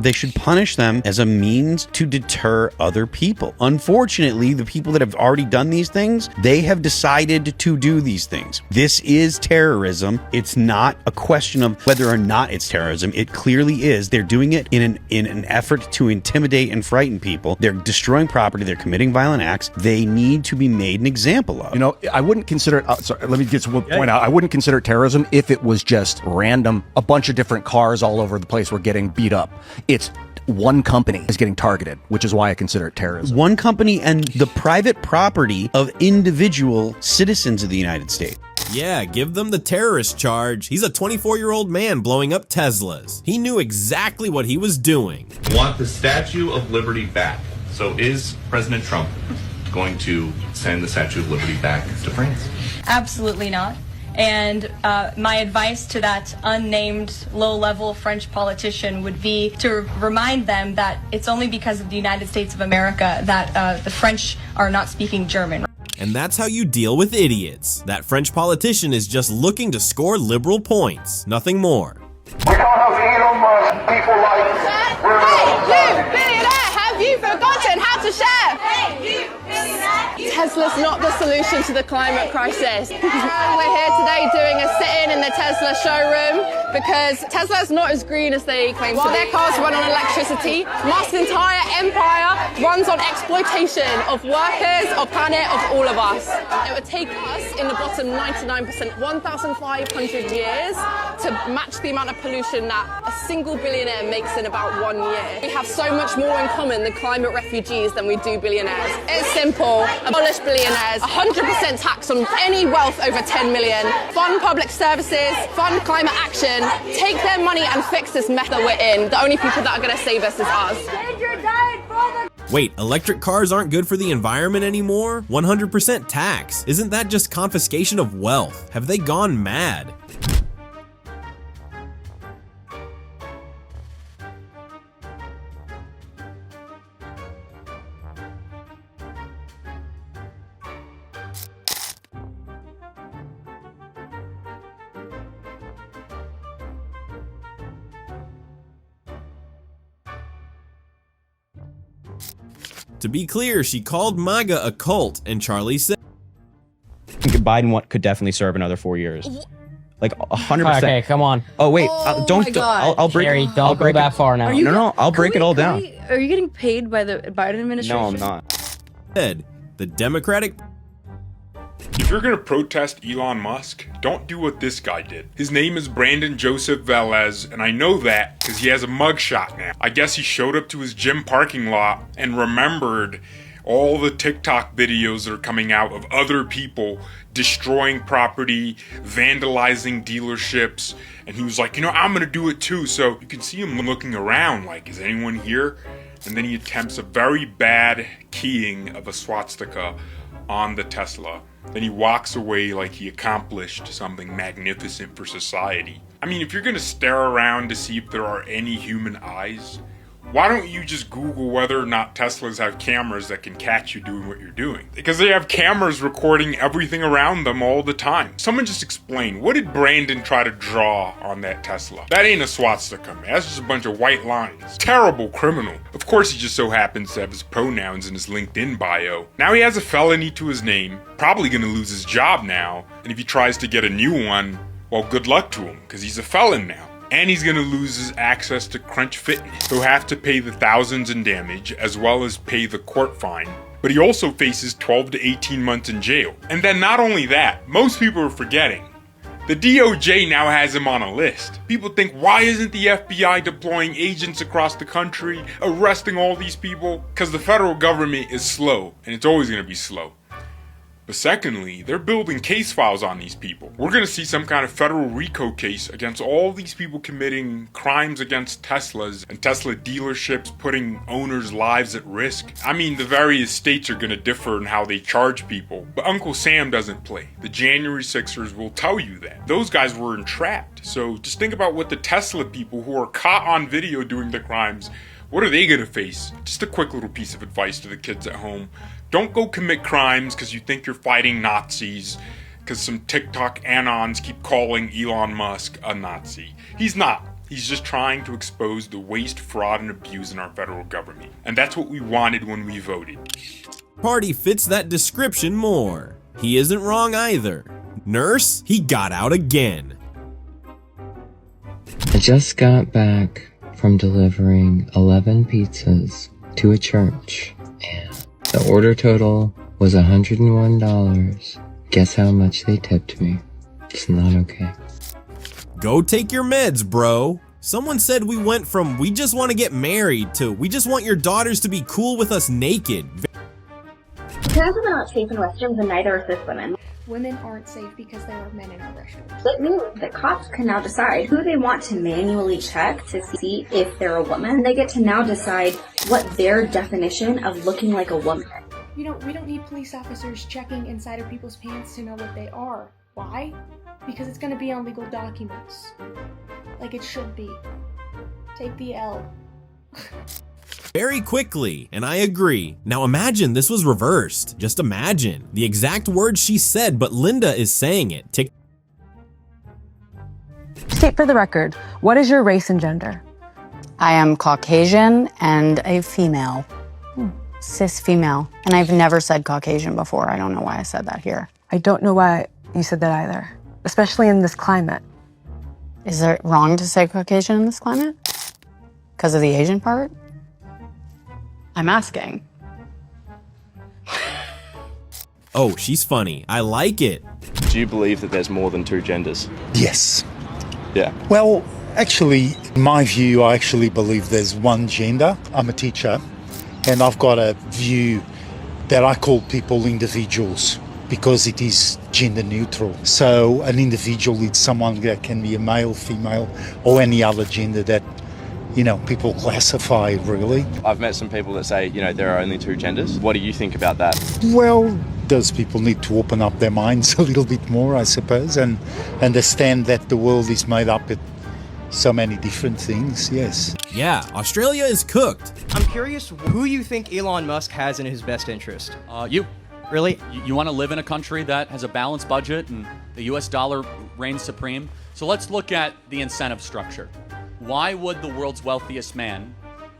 [SPEAKER 20] They should punish them as a means to deter other people. Unfortunately, the people that have already done these things, they have decided to do these things. This is terrorism. It's not a question of whether or not it's terrorism. It clearly is. They're doing it in an effort to intimidate and frighten people. They're destroying property. They're committing violent acts. They need to be made an example of.
[SPEAKER 18] You know, I wouldn't consider it. Sorry, let me get to one point out. I wouldn't consider it terrorism if it was just random. A bunch of different cars all over the place were getting beat up. It's one company is getting targeted, which is why I consider it terrorism.
[SPEAKER 20] One company and the private property of individual citizens of the United States.
[SPEAKER 1] Yeah, give them the terrorist charge. He's a 24-year-old man blowing up Teslas. He knew exactly what he was doing.
[SPEAKER 21] Want the Statue of Liberty back. So is President Trump going to send the Statue of Liberty back to France?
[SPEAKER 22] Absolutely not. And my advice to that unnamed low-level French politician would be to remind them that it's only because of the United States of America that the French are not speaking German.
[SPEAKER 1] And that's how you deal with idiots. That French politician is just looking to score liberal points, nothing more.
[SPEAKER 23] We can't have Elon Musk, people like...
[SPEAKER 6] Hey, you, billionaire, have you forgotten how to share?
[SPEAKER 23] Hey, you, billionaire,
[SPEAKER 6] Tesla's not the solution to the climate crisis. We're here today doing a sit-in in the Tesla showroom because Tesla's not as green as they claim to be. While their cars run on electricity, Musk's entire empire runs on exploitation of workers, of planet, of all of us. It would take us in the bottom 99%, 1,500 years to match the amount of pollution that a single billionaire makes in about 1 year. We have so much more in common than climate refugees than we do billionaires. It's simple. Abolish billionaires, 100% tax on any wealth over 10 million, fund public services, fund climate action, take their money and fix this mess that we're in. The only people that are going to save us is us.
[SPEAKER 1] Change your diet, brother. Wait, electric cars aren't good for the environment anymore? 100% tax. Isn't that just confiscation of wealth? Have they gone mad? To be clear, she called MAGA a cult, and Charlie said
[SPEAKER 5] Biden could definitely serve another 4 years. Like 100%.
[SPEAKER 19] Okay, come on.
[SPEAKER 5] Oh wait,
[SPEAKER 19] don't.
[SPEAKER 5] I'll break.
[SPEAKER 19] Carrie,
[SPEAKER 5] I'll
[SPEAKER 19] don't go that far now.
[SPEAKER 5] No, I'll break it all down.
[SPEAKER 9] Are you getting paid by the Biden administration?
[SPEAKER 5] No, I'm not.
[SPEAKER 1] The Democratic.
[SPEAKER 13] If you're gonna protest Elon Musk, don't do what this guy did. His name is Brandon Joseph Velez, and I know that because he has a mugshot now. I guess he showed up to his gym parking lot and remembered all the TikTok videos that are coming out of other people destroying property, vandalizing dealerships, and he was like, you know, I'm gonna do it too. So you can see him looking around like, is anyone here? And then he attempts a very bad keying of a swastika on the Tesla. Then he walks away like he accomplished something magnificent for society. I mean, if you're gonna stare around to see if there are any human eyes, why don't you just Google whether or not Teslas have cameras that can catch you doing what you're doing? Because they have cameras recording everything around them all the time. Someone just explain, what did Brandon try to draw on that Tesla? That ain't a swastika, man. That's just a bunch of white lines. Terrible criminal. Of course he just so happens to have his pronouns in his LinkedIn bio. Now he has a felony to his name, probably gonna lose his job now, and if he tries to get a new one, well, good luck to him, because he's a felon now. And he's gonna lose his access to Crunch Fitness. He'll have to pay the thousands in damage, as well as pay the court fine. But he also faces 12 to 18 months in jail. And then not only that, most people are forgetting, the DOJ now has him on a list. People think, why isn't the FBI deploying agents across the country, arresting all these people? Because the federal government is slow, and it's always gonna be slow. But secondly, they're building case files on these people. We're gonna see some kind of federal RICO case against all these people committing crimes against Teslas and Tesla dealerships, putting owners' lives at risk. I mean, the various states are gonna differ in how they charge people, but Uncle Sam doesn't play. The January 6ers will tell you that. Those guys were entrapped. So just think about what the Tesla people who are caught on video doing the crimes, what are they gonna face? Just a quick little piece of advice to the kids at home. Don't go commit crimes because you think you're fighting Nazis, because some TikTok anons keep calling Elon Musk a Nazi. He's not. He's just trying to expose the waste, fraud, and abuse in our federal government. And that's what we wanted when we voted.
[SPEAKER 1] Party fits that description more. He isn't wrong either. Nurse, he got out again.
[SPEAKER 24] I just got back from delivering 11 pizzas to a church, and the order total was $101. Guess how much they tipped me? It's not okay.
[SPEAKER 1] Go take your meds, bro. Someone said we went from we just want to get married to we just want your daughters to be cool with us naked.
[SPEAKER 25] Parents are not safe in restrooms, and neither are cis women.
[SPEAKER 26] Women aren't safe because there are men in our restrooms.
[SPEAKER 25] It means that cops can now decide who they want to manually check to see if they're a woman. They get to now decide what their definition of looking like a woman is.
[SPEAKER 26] You know, we don't need police officers checking inside of people's pants to know what they are. Why? Because it's going to be on legal documents. Like it should be. Take the L.
[SPEAKER 1] Very quickly, and I agree. Now imagine this was reversed. Just imagine. The exact words she said, but Linda is saying it.
[SPEAKER 27] State for the record, what is your race and gender?
[SPEAKER 28] I am Caucasian and a female.
[SPEAKER 4] cis female, and I've never said Caucasian before. I don't know why I said that here.
[SPEAKER 27] I don't know why you said that either, especially in this climate.
[SPEAKER 4] Is it wrong to say Caucasian in this climate? Because of the Asian part? I'm asking.
[SPEAKER 1] Oh, she's funny. I like it.
[SPEAKER 7] Do you believe that there's more than two genders?
[SPEAKER 10] Yes.
[SPEAKER 7] Yeah.
[SPEAKER 10] Well, actually, in my view, I actually believe there's one gender. I'm a teacher, and I've got a view that I call people individuals because it is gender neutral. So an individual is someone that can be a male, female, or any other gender that, you know, people classify really.
[SPEAKER 7] I've met some people that say, you know, there are only two genders. What do you think about that?
[SPEAKER 10] Well, those people need to open up their minds a little bit more, I suppose, and understand that the world is made up of so many different things, yes.
[SPEAKER 1] Yeah, Australia is cooked.
[SPEAKER 11] I'm curious who you think Elon Musk has in his best interest.
[SPEAKER 12] You.
[SPEAKER 11] Really?
[SPEAKER 12] You want to live in a country that has a balanced budget and the US dollar reigns supreme? So let's look at the incentive structure. Why would the world's wealthiest man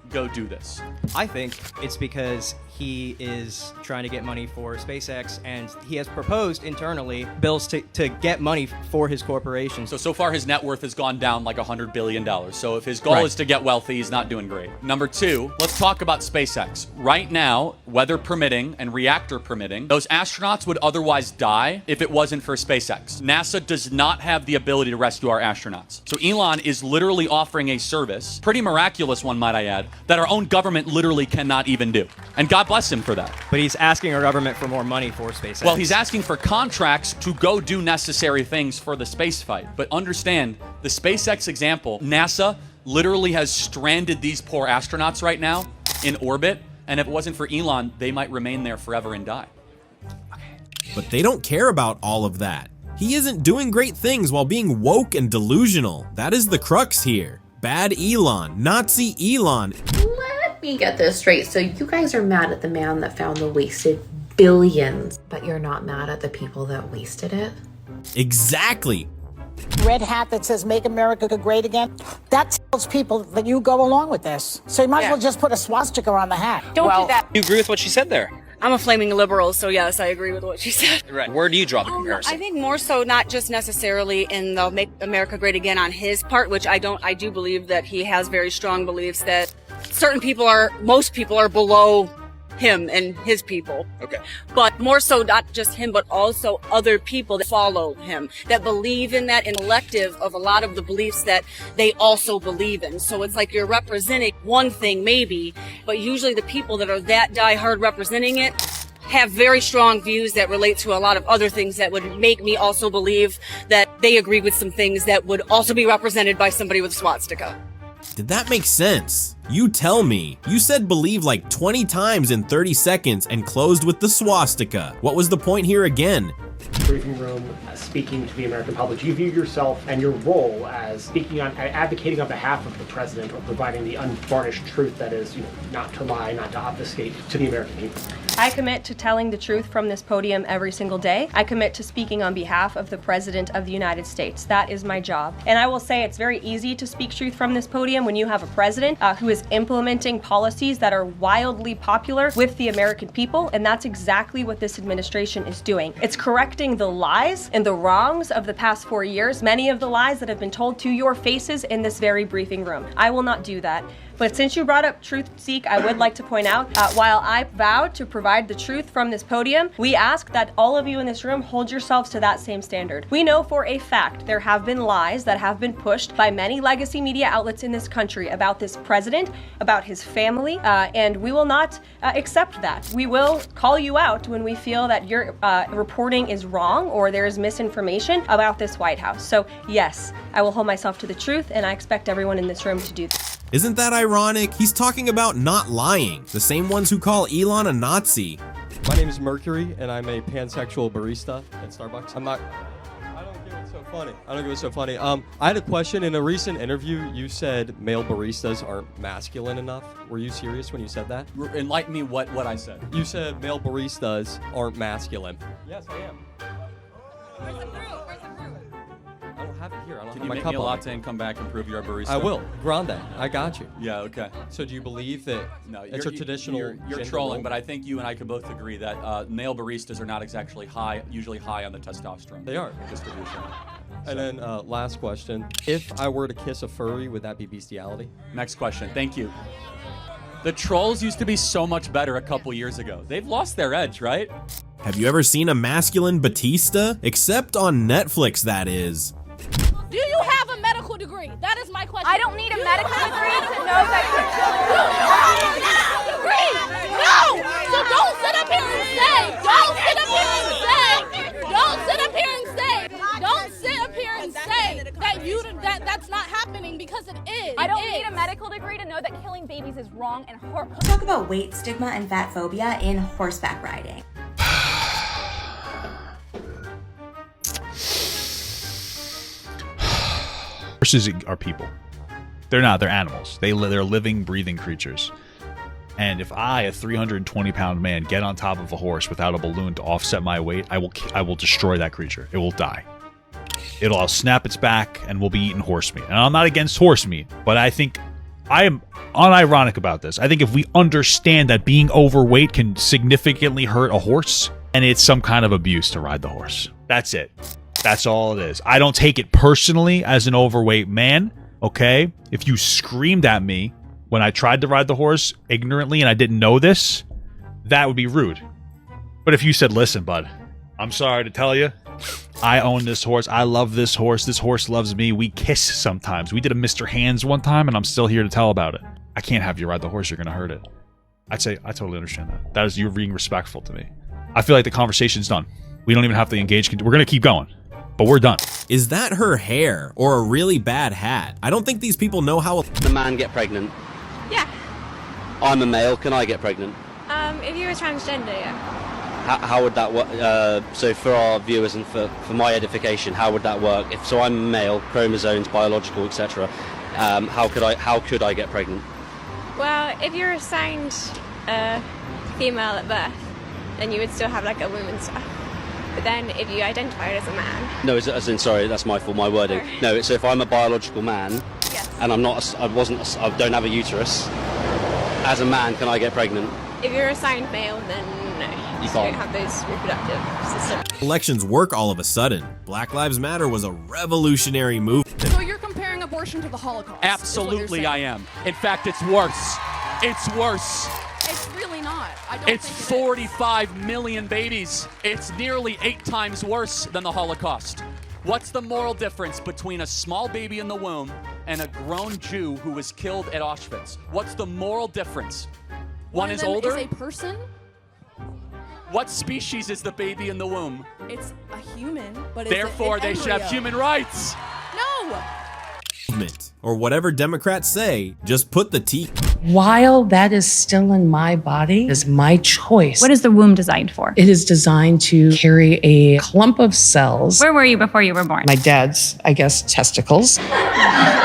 [SPEAKER 12] go do this?
[SPEAKER 11] I think it's because he is trying to get money for SpaceX, and he has proposed internally bills to get money for his corporation.
[SPEAKER 12] So far his net worth has gone down like $100 billion. So if his goal is to get wealthy, he's not doing great. Number two, let's talk about SpaceX. Right now, weather permitting and reactor permitting, those astronauts would otherwise die if it wasn't for SpaceX. NASA does not have the ability to rescue our astronauts. So Elon is literally offering a service, pretty miraculous one might I add, that our own government literally cannot even do. And God bless him for that.
[SPEAKER 11] But he's asking our government for more money for SpaceX.
[SPEAKER 12] Well, he's asking for contracts to go do necessary things for the space fight. But understand, the SpaceX example, NASA literally has stranded these poor astronauts right now in orbit, and if it wasn't for Elon, they might remain there forever and die.
[SPEAKER 1] But they don't care about all of that. He isn't doing great things while being woke and delusional. That is the crux here. Bad Elon, Nazi Elon.
[SPEAKER 14] Let me get this straight. So you guys are mad at the man that found the wasted billions, but you're not mad at the people that wasted it?
[SPEAKER 1] Exactly.
[SPEAKER 15] Red hat that says make America great again, that tells people that you go along with this. So you might as well just put a swastika on the hat.
[SPEAKER 28] Don't do that. You agree with what she said there?
[SPEAKER 29] I'm a flaming liberal, so yes, I agree with what she said.
[SPEAKER 28] Right. Where do you draw the comparison?
[SPEAKER 29] I think more so not just necessarily in the make America great again on his part, which I do believe that he has very strong beliefs that most people are below him and his people.
[SPEAKER 28] Okay.
[SPEAKER 29] But more so not just him, but also other people that follow him, that believe in that elective of a lot of the beliefs that they also believe in. So it's like you're representing one thing maybe, but usually the people that are that diehard representing it have very strong views that relate to a lot of other things that would make me also believe that they agree with some things that would also be represented by somebody with a swastika.
[SPEAKER 1] Did that make sense? You tell me. You said believe like 20 times in 30 seconds and closed with the swastika. What was the point here again?
[SPEAKER 30] Briefing room, speaking to the American public, do you view yourself and your role as advocating on behalf of the president or providing the unvarnished truth that is, not to lie, not to obfuscate to the American people?
[SPEAKER 31] I commit to telling the truth from this podium every single day. I commit to speaking on behalf of the President of the United States. That is my job. And I will say it's very easy to speak truth from this podium when you have a president who is implementing policies that are wildly popular with the American people, and that's exactly what this administration is doing. It's correcting the lies and the wrongs of the past 4 years, many of the lies that have been told to your faces in this very briefing room. I will not do that. But since you brought up Truth Seek, I would like to point out, while I vowed to provide the truth from this podium, we ask that all of you in this room hold yourselves to that same standard. We know for a fact there have been lies that have been pushed by many legacy media outlets in this country about this president, about his family, and we will not accept that. We will call you out when we feel that your reporting is wrong or there is misinformation about this White House. So yes, I will hold myself to the truth, and I expect everyone in this room to do that.
[SPEAKER 1] Isn't that ironic? He's talking about not lying, the same ones who call Elon a Nazi.
[SPEAKER 32] My name is Mercury, and I'm a pansexual barista at Starbucks. I don't give it so funny. I don't give it so funny. I had a question. In a recent interview, you said male baristas aren't masculine enough. Were you serious when you said that?
[SPEAKER 12] Enlighten me what I said.
[SPEAKER 32] You said male baristas aren't masculine.
[SPEAKER 30] Yes, I am.
[SPEAKER 32] I don't have it here.
[SPEAKER 12] Can you
[SPEAKER 32] my
[SPEAKER 12] make
[SPEAKER 32] cup
[SPEAKER 12] me a
[SPEAKER 32] of it.
[SPEAKER 12] latte and come back and prove you're a barista?
[SPEAKER 32] I will. Grande. I got you.
[SPEAKER 12] Yeah, okay.
[SPEAKER 32] So do you believe that
[SPEAKER 12] No,
[SPEAKER 32] it's a traditional
[SPEAKER 12] You're
[SPEAKER 32] gender
[SPEAKER 12] trolling,
[SPEAKER 32] role?
[SPEAKER 12] but I think you and I can both agree that male baristas are not exactly usually high on the testosterone.
[SPEAKER 32] They are.
[SPEAKER 12] Distribution.
[SPEAKER 32] And then last question. If I were to kiss a furry, would that be bestiality?
[SPEAKER 12] Next question. Thank you. The trolls used to be so much better a couple years ago. They've lost their edge, right?
[SPEAKER 1] Have you ever seen a masculine Batista? Except on Netflix, that is.
[SPEAKER 2] Do you have a medical degree? That is my question.
[SPEAKER 25] I don't need a medical degree to know that
[SPEAKER 2] No! So don't sit up here and say, don't sit up here and say that that's not happening, because it is.
[SPEAKER 25] I don't need a medical degree to know that killing babies is wrong and horrible.
[SPEAKER 3] Talk about weight stigma and fat phobia in horseback riding.
[SPEAKER 6] Horses are people. They're not. They're animals. They're living, breathing creatures. And if I, a 320-pound man, get on top of a horse without a balloon to offset my weight, I will destroy that creature. It will die. I'll snap its back and we'll be eating horse meat. And I'm not against horse meat, but I think I am unironic about this. I think if we understand that being overweight can significantly hurt a horse, and it's some kind of abuse to ride the horse. That's it. That's all it is. I don't take it personally as an overweight man, okay? If you screamed at me when I tried to ride the horse ignorantly and I didn't know this, that would be rude. But if you said, listen, bud, I'm sorry to tell you, I own this horse. I love this horse. This horse loves me. We kiss sometimes. We did a Mr. Hands one time, and I'm still here to tell about it. I can't have you ride the horse. You're going to hurt it. I'd say I totally understand that. That is you being respectful to me. I feel like the conversation's done. We don't even have to engage. We're going to keep going, but we're done.
[SPEAKER 1] Is that her hair or a really bad hat? I don't think these people know how
[SPEAKER 8] the man get pregnant.
[SPEAKER 25] Yeah.
[SPEAKER 8] I'm a male. Can I get pregnant?
[SPEAKER 25] If you were transgender, yeah.
[SPEAKER 8] How would that work? So for our viewers and for my edification, how would that work? If so, I'm a male, chromosomes, biological, etc. How could I get pregnant?
[SPEAKER 25] Well, if you're assigned a female at birth, then you would still have like a woman's stuff. But then if you identified as a man.
[SPEAKER 8] No, as in, sorry, that's my fault, my wording.
[SPEAKER 25] Sorry.
[SPEAKER 8] No, so if I'm a biological man,
[SPEAKER 25] yes.
[SPEAKER 8] And I don't have a uterus, as a man, can I get pregnant?
[SPEAKER 25] If you're assigned male, then no. You don't have those reproductive systems.
[SPEAKER 1] elections work all of a sudden. Black Lives Matter was a revolutionary movement.
[SPEAKER 2] So you're comparing abortion to the Holocaust?
[SPEAKER 12] Absolutely, I am. In fact, it's worse. It's worse.
[SPEAKER 2] It's really not.
[SPEAKER 12] It's 45 million babies. It's nearly 8 times worse than the Holocaust. What's the moral difference between a small baby in the womb and a grown Jew who was killed at Auschwitz? What's the moral difference? One is older.
[SPEAKER 2] Is a person.
[SPEAKER 12] What species is the baby in the womb?
[SPEAKER 2] It's a human, but
[SPEAKER 12] therefore they should have human rights.
[SPEAKER 2] No.
[SPEAKER 1] Or whatever Democrats say, just put the T.
[SPEAKER 16] While that is still in my body, it is my choice.
[SPEAKER 17] What is the womb designed for?
[SPEAKER 16] It is designed to carry a clump of cells.
[SPEAKER 17] Where were you before you were born?
[SPEAKER 16] My dad's, I guess, testicles.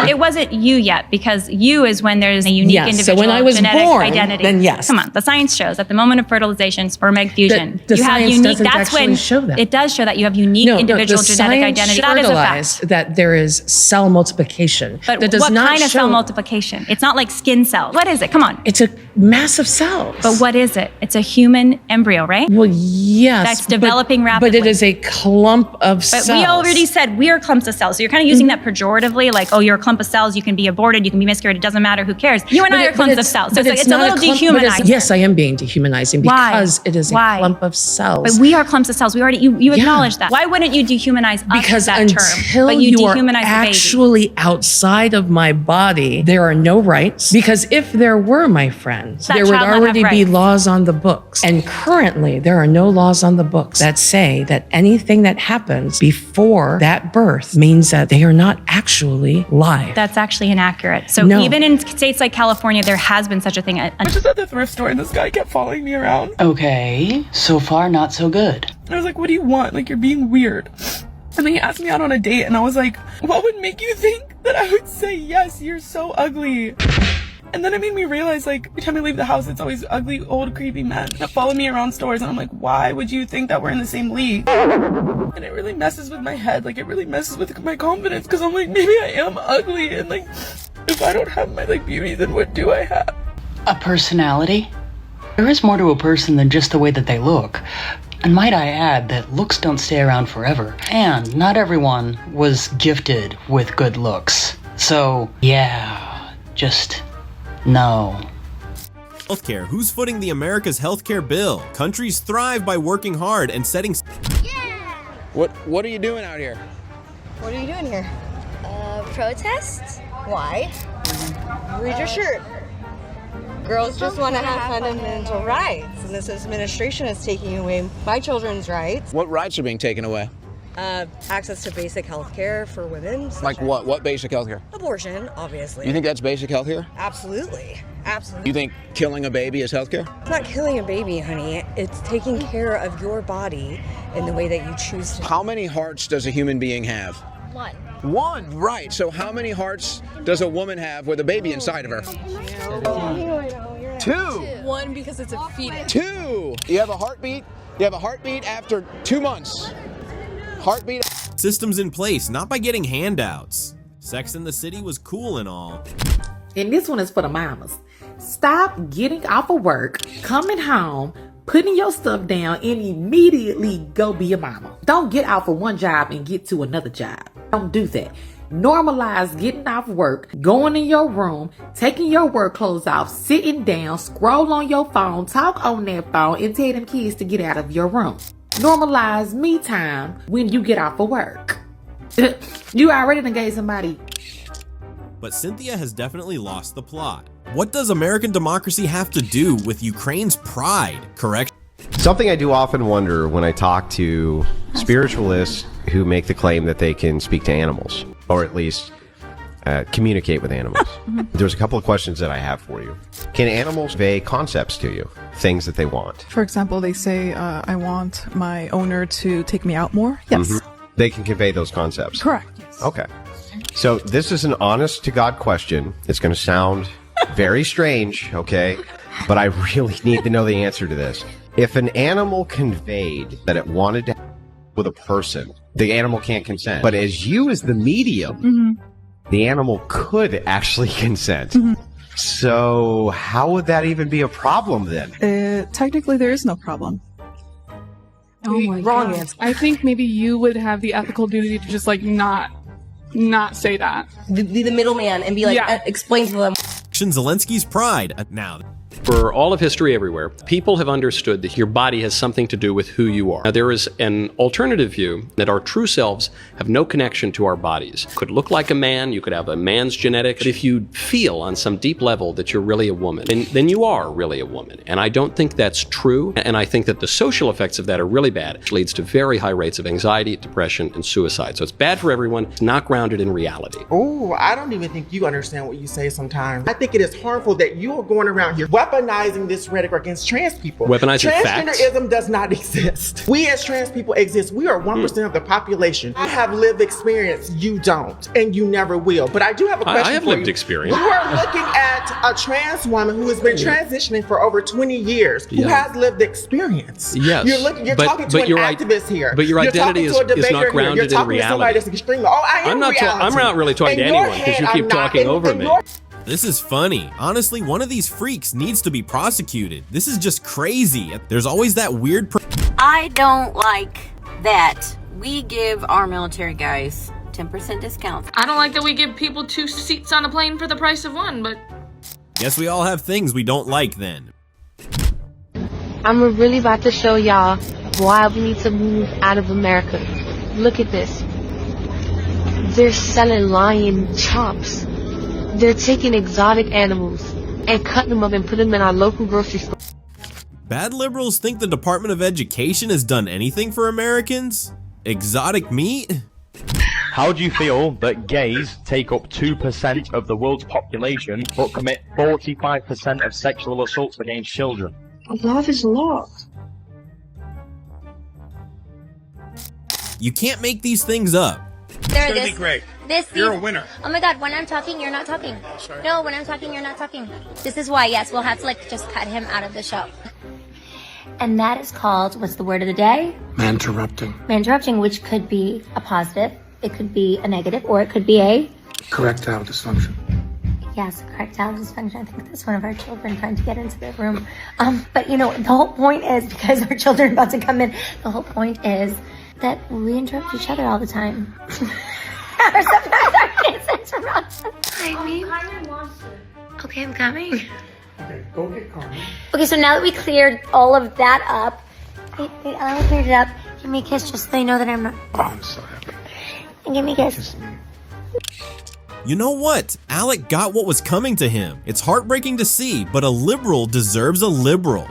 [SPEAKER 17] It wasn't you yet, because you is when there's a unique individual
[SPEAKER 16] so when I was
[SPEAKER 17] genetic
[SPEAKER 16] born,
[SPEAKER 17] identity.
[SPEAKER 16] then yes.
[SPEAKER 17] Come on, the science shows at the moment of fertilization, sperm egg fusion,
[SPEAKER 16] The
[SPEAKER 17] you have
[SPEAKER 16] science
[SPEAKER 17] unique.
[SPEAKER 16] doesn't
[SPEAKER 17] That's
[SPEAKER 16] actually
[SPEAKER 17] when
[SPEAKER 16] show that.
[SPEAKER 17] It does show that you have unique individual genetic identity. That is a fact.
[SPEAKER 16] That there is cell multiplication.
[SPEAKER 17] But
[SPEAKER 16] that does
[SPEAKER 17] what
[SPEAKER 16] not
[SPEAKER 17] kind of
[SPEAKER 16] show
[SPEAKER 17] cell multiplication? It's not like skin cells. What is it? Come on.
[SPEAKER 16] It's a massive cells.
[SPEAKER 17] But what is it? It's a human embryo, right?
[SPEAKER 16] Well, yes.
[SPEAKER 17] That's developing rapidly.
[SPEAKER 16] But it is a clump of cells.
[SPEAKER 17] But we already said we are clumps of cells. So you're kind of using that pejoratively, like, oh, you're a clump of cells. You can be aborted. You can be miscarried. It doesn't matter. Who cares? You and I are clumps of cells. So it's a little dehumanizing.
[SPEAKER 16] Yes, I am being dehumanizing because it is a clump of cells.
[SPEAKER 17] But we are clumps of cells. We already you acknowledge that. Why wouldn't you dehumanize us
[SPEAKER 16] because
[SPEAKER 17] with that
[SPEAKER 16] until
[SPEAKER 17] term? But
[SPEAKER 16] you
[SPEAKER 17] dehumanize
[SPEAKER 16] are
[SPEAKER 17] the baby.
[SPEAKER 16] actually outside of my body, there are no rights. Because if there were, my friends, there would already be laws on the books. And currently, there are no laws on the books that say that anything that happens before that birth means that they are not actually live.
[SPEAKER 17] That's actually inaccurate. So even in states like California, there has been such a thing.
[SPEAKER 18] I was just at the thrift store and this guy kept following me around.
[SPEAKER 19] Okay, so far not so good.
[SPEAKER 18] I was like, what do you want? Like, you're being weird. And then he asked me out on a date and I was like, what would make you think that I would say yes? You're so ugly. And then it made me realize, like, every time I leave the house, it's always ugly, old, creepy men that follow me around stores. And I'm like, why would you think that we're in the same league? And it really messes with my head. Like, it really messes with my confidence. Because I'm like, maybe I am ugly. And, like, if I don't have my, like, beauty, then what do I have?
[SPEAKER 19] A personality? There is more to a person than just the way that they look. And might I add that looks don't stay around forever. And not everyone was gifted with good looks. So, yeah, just no.
[SPEAKER 1] Healthcare. Who's footing the America's healthcare bill? Countries thrive by working hard and setting...
[SPEAKER 4] What are you doing out here?
[SPEAKER 5] What are you doing here?
[SPEAKER 2] Protest?
[SPEAKER 5] Why? Read your shirt. Girls just want to have fundamental rights, and this administration is taking away my children's rights.
[SPEAKER 4] What rights are being taken away?
[SPEAKER 5] Access to basic health care for women.
[SPEAKER 4] Like what? What basic health care?
[SPEAKER 5] Abortion, obviously.
[SPEAKER 4] You think that's basic health care?
[SPEAKER 5] Absolutely. Absolutely.
[SPEAKER 4] You think killing a baby is health care?
[SPEAKER 5] It's not killing a baby, honey. It's taking care of your body in the way that you choose to.
[SPEAKER 4] How many hearts does a human being have? One, right. So how many hearts does a woman have with a baby inside of her? 2.
[SPEAKER 5] One, because it's a fetus.
[SPEAKER 4] 2. You have a heartbeat. You have a heartbeat after 2 months. Heartbeat.
[SPEAKER 1] Systems in place, not by getting handouts. Sex in the City was cool and all.
[SPEAKER 7] And this one is for the mamas. Stop getting off of work, coming home, putting your stuff down, and immediately go be a mama. Don't get off of one job and get to another job. Don't do that. Normalize getting off work, going in your room, taking your work clothes off, sitting down, scroll on your phone, talk on that phone, and tell them kids to get out of your room. Normalize me time when you get off of work. You already done gave somebody.
[SPEAKER 1] But Cynthia has definitely lost the plot. What does American democracy have to do with Ukraine's pride, correct?
[SPEAKER 9] Something I do often wonder when I talk to spiritualists who make the claim that they can speak to animals, or at least communicate with animals. There's a couple of questions that I have for you. Can animals convey concepts to you, things that they want?
[SPEAKER 18] For example, they say, I want my owner to take me out more. Yes.
[SPEAKER 9] They can convey those concepts?
[SPEAKER 18] Correct. Yes.
[SPEAKER 9] Okay. So this is an honest to God question. It's going to sound very strange, okay? But I really need to know the answer to this. If an animal conveyed that it wanted to have with a person, the animal can't consent. But as you as the medium, the animal could actually consent. So how would that even be a problem then?
[SPEAKER 18] Technically, there is no problem.
[SPEAKER 7] Oh my
[SPEAKER 18] Wrong
[SPEAKER 7] God.
[SPEAKER 18] answer. I think maybe you would have the ethical duty to just like not say that.
[SPEAKER 5] Be the middleman and be like, explain to them.
[SPEAKER 1] Zelensky's pride. Now,
[SPEAKER 13] For all of history everywhere, people have understood that your body has something to do with who you are. Now, there is an alternative view that our true selves have no connection to our bodies. You could look like a man, you could have a man's genetics, but if you feel on some deep level that you're really a woman, then you are really a woman. And I don't think that's true, and I think that the social effects of that are really bad. It leads to very high rates of anxiety, depression, and suicide. So it's bad for everyone. It's not grounded in reality.
[SPEAKER 20] Oh, I don't even think you understand what you say sometimes. I think it is harmful that you are going around here weaponizing this rhetoric against trans people.
[SPEAKER 13] Weaponizing facts?
[SPEAKER 20] Transgenderism does not exist. We as trans people exist. We are 1% of the population. I have lived experience. You don't, and you never will. But I do have a question for you.
[SPEAKER 13] I have lived experience.
[SPEAKER 20] You are looking at a trans woman who has been transitioning for over 20 years, who has lived experience.
[SPEAKER 13] Yes.
[SPEAKER 20] You're talking to an activist here.
[SPEAKER 13] But your identity is not grounded in reality.
[SPEAKER 20] Somebody that's extreme. Oh, I am
[SPEAKER 13] I'm not really talking to anyone because you keep talking over me.
[SPEAKER 1] This is funny. Honestly, one of these freaks needs to be prosecuted. This is just crazy. There's always that weird
[SPEAKER 21] I don't like that we give our military guys 10% discounts.
[SPEAKER 2] I don't like that we give people 2 seats on a plane for the price of 1, but...
[SPEAKER 1] Guess we all have things we don't like then.
[SPEAKER 22] I'm really about to show y'all why we need to move out of America. Look at this. They're selling lion chops. They're taking exotic animals and cutting them up and putting them in our local grocery store.
[SPEAKER 1] Bad liberals think the Department of Education has done anything for Americans? Exotic meat?
[SPEAKER 23] How do you feel that gays take up 2% of the world's population but commit 45% of sexual assaults against children?
[SPEAKER 22] Love is love.
[SPEAKER 1] You can't make these things up.
[SPEAKER 24] They're
[SPEAKER 10] You're a winner.
[SPEAKER 11] Oh my God, when I'm talking, you're not talking.
[SPEAKER 10] Sorry.
[SPEAKER 11] No, when I'm talking, you're not talking. This is why, yes, we'll have to like just cut him out of the show. And that is called, what's the word of the day?
[SPEAKER 10] Interrupting.
[SPEAKER 11] Interrupting, which could be a positive, it could be a negative, or it could be a...
[SPEAKER 10] Correctile dysfunction.
[SPEAKER 11] Yes, erectile dysfunction. I think that's one of our children trying to get into the room. But you know, the whole point is, because our children are about to come in, the whole point is that we interrupt each other all the time. Or sometimes our kids interrupt. I mean, okay, I'm coming.
[SPEAKER 10] Okay, go get Carmen.
[SPEAKER 11] Okay, so now that we cleared all of that up, wait, I only cleared it up. Give me a kiss just so they know that I'm not.
[SPEAKER 10] Oh, I'm so happy.
[SPEAKER 11] And give me a kiss.
[SPEAKER 10] Kiss me.
[SPEAKER 1] You know what? Alec got what was coming to him. It's heartbreaking to see, but a liberal deserves a liberal.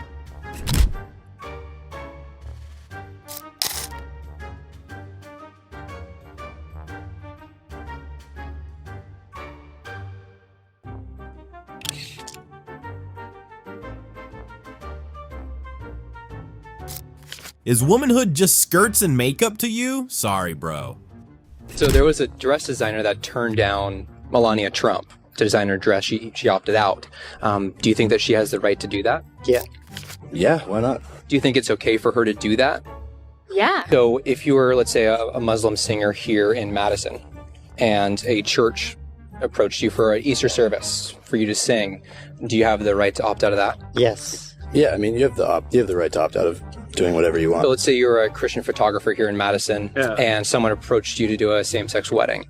[SPEAKER 1] Is womanhood just skirts and makeup to you? Sorry, bro.
[SPEAKER 14] So there was a dress designer that turned down Melania Trump to design her dress. She opted out. Do you think that she has the right to do that?
[SPEAKER 15] Yeah. Yeah, why not?
[SPEAKER 14] Do you think it's okay for her to do that?
[SPEAKER 11] Yeah.
[SPEAKER 14] So if you were, let's say, a Muslim singer here in Madison, and a church approached you for an Easter service for you to sing, do you have the right to opt out of that?
[SPEAKER 15] Yes. Yeah, I mean, you have the right to opt out of doing whatever you want.
[SPEAKER 14] So let's say you're a Christian photographer here in Madison, and someone approached you to do a same-sex wedding.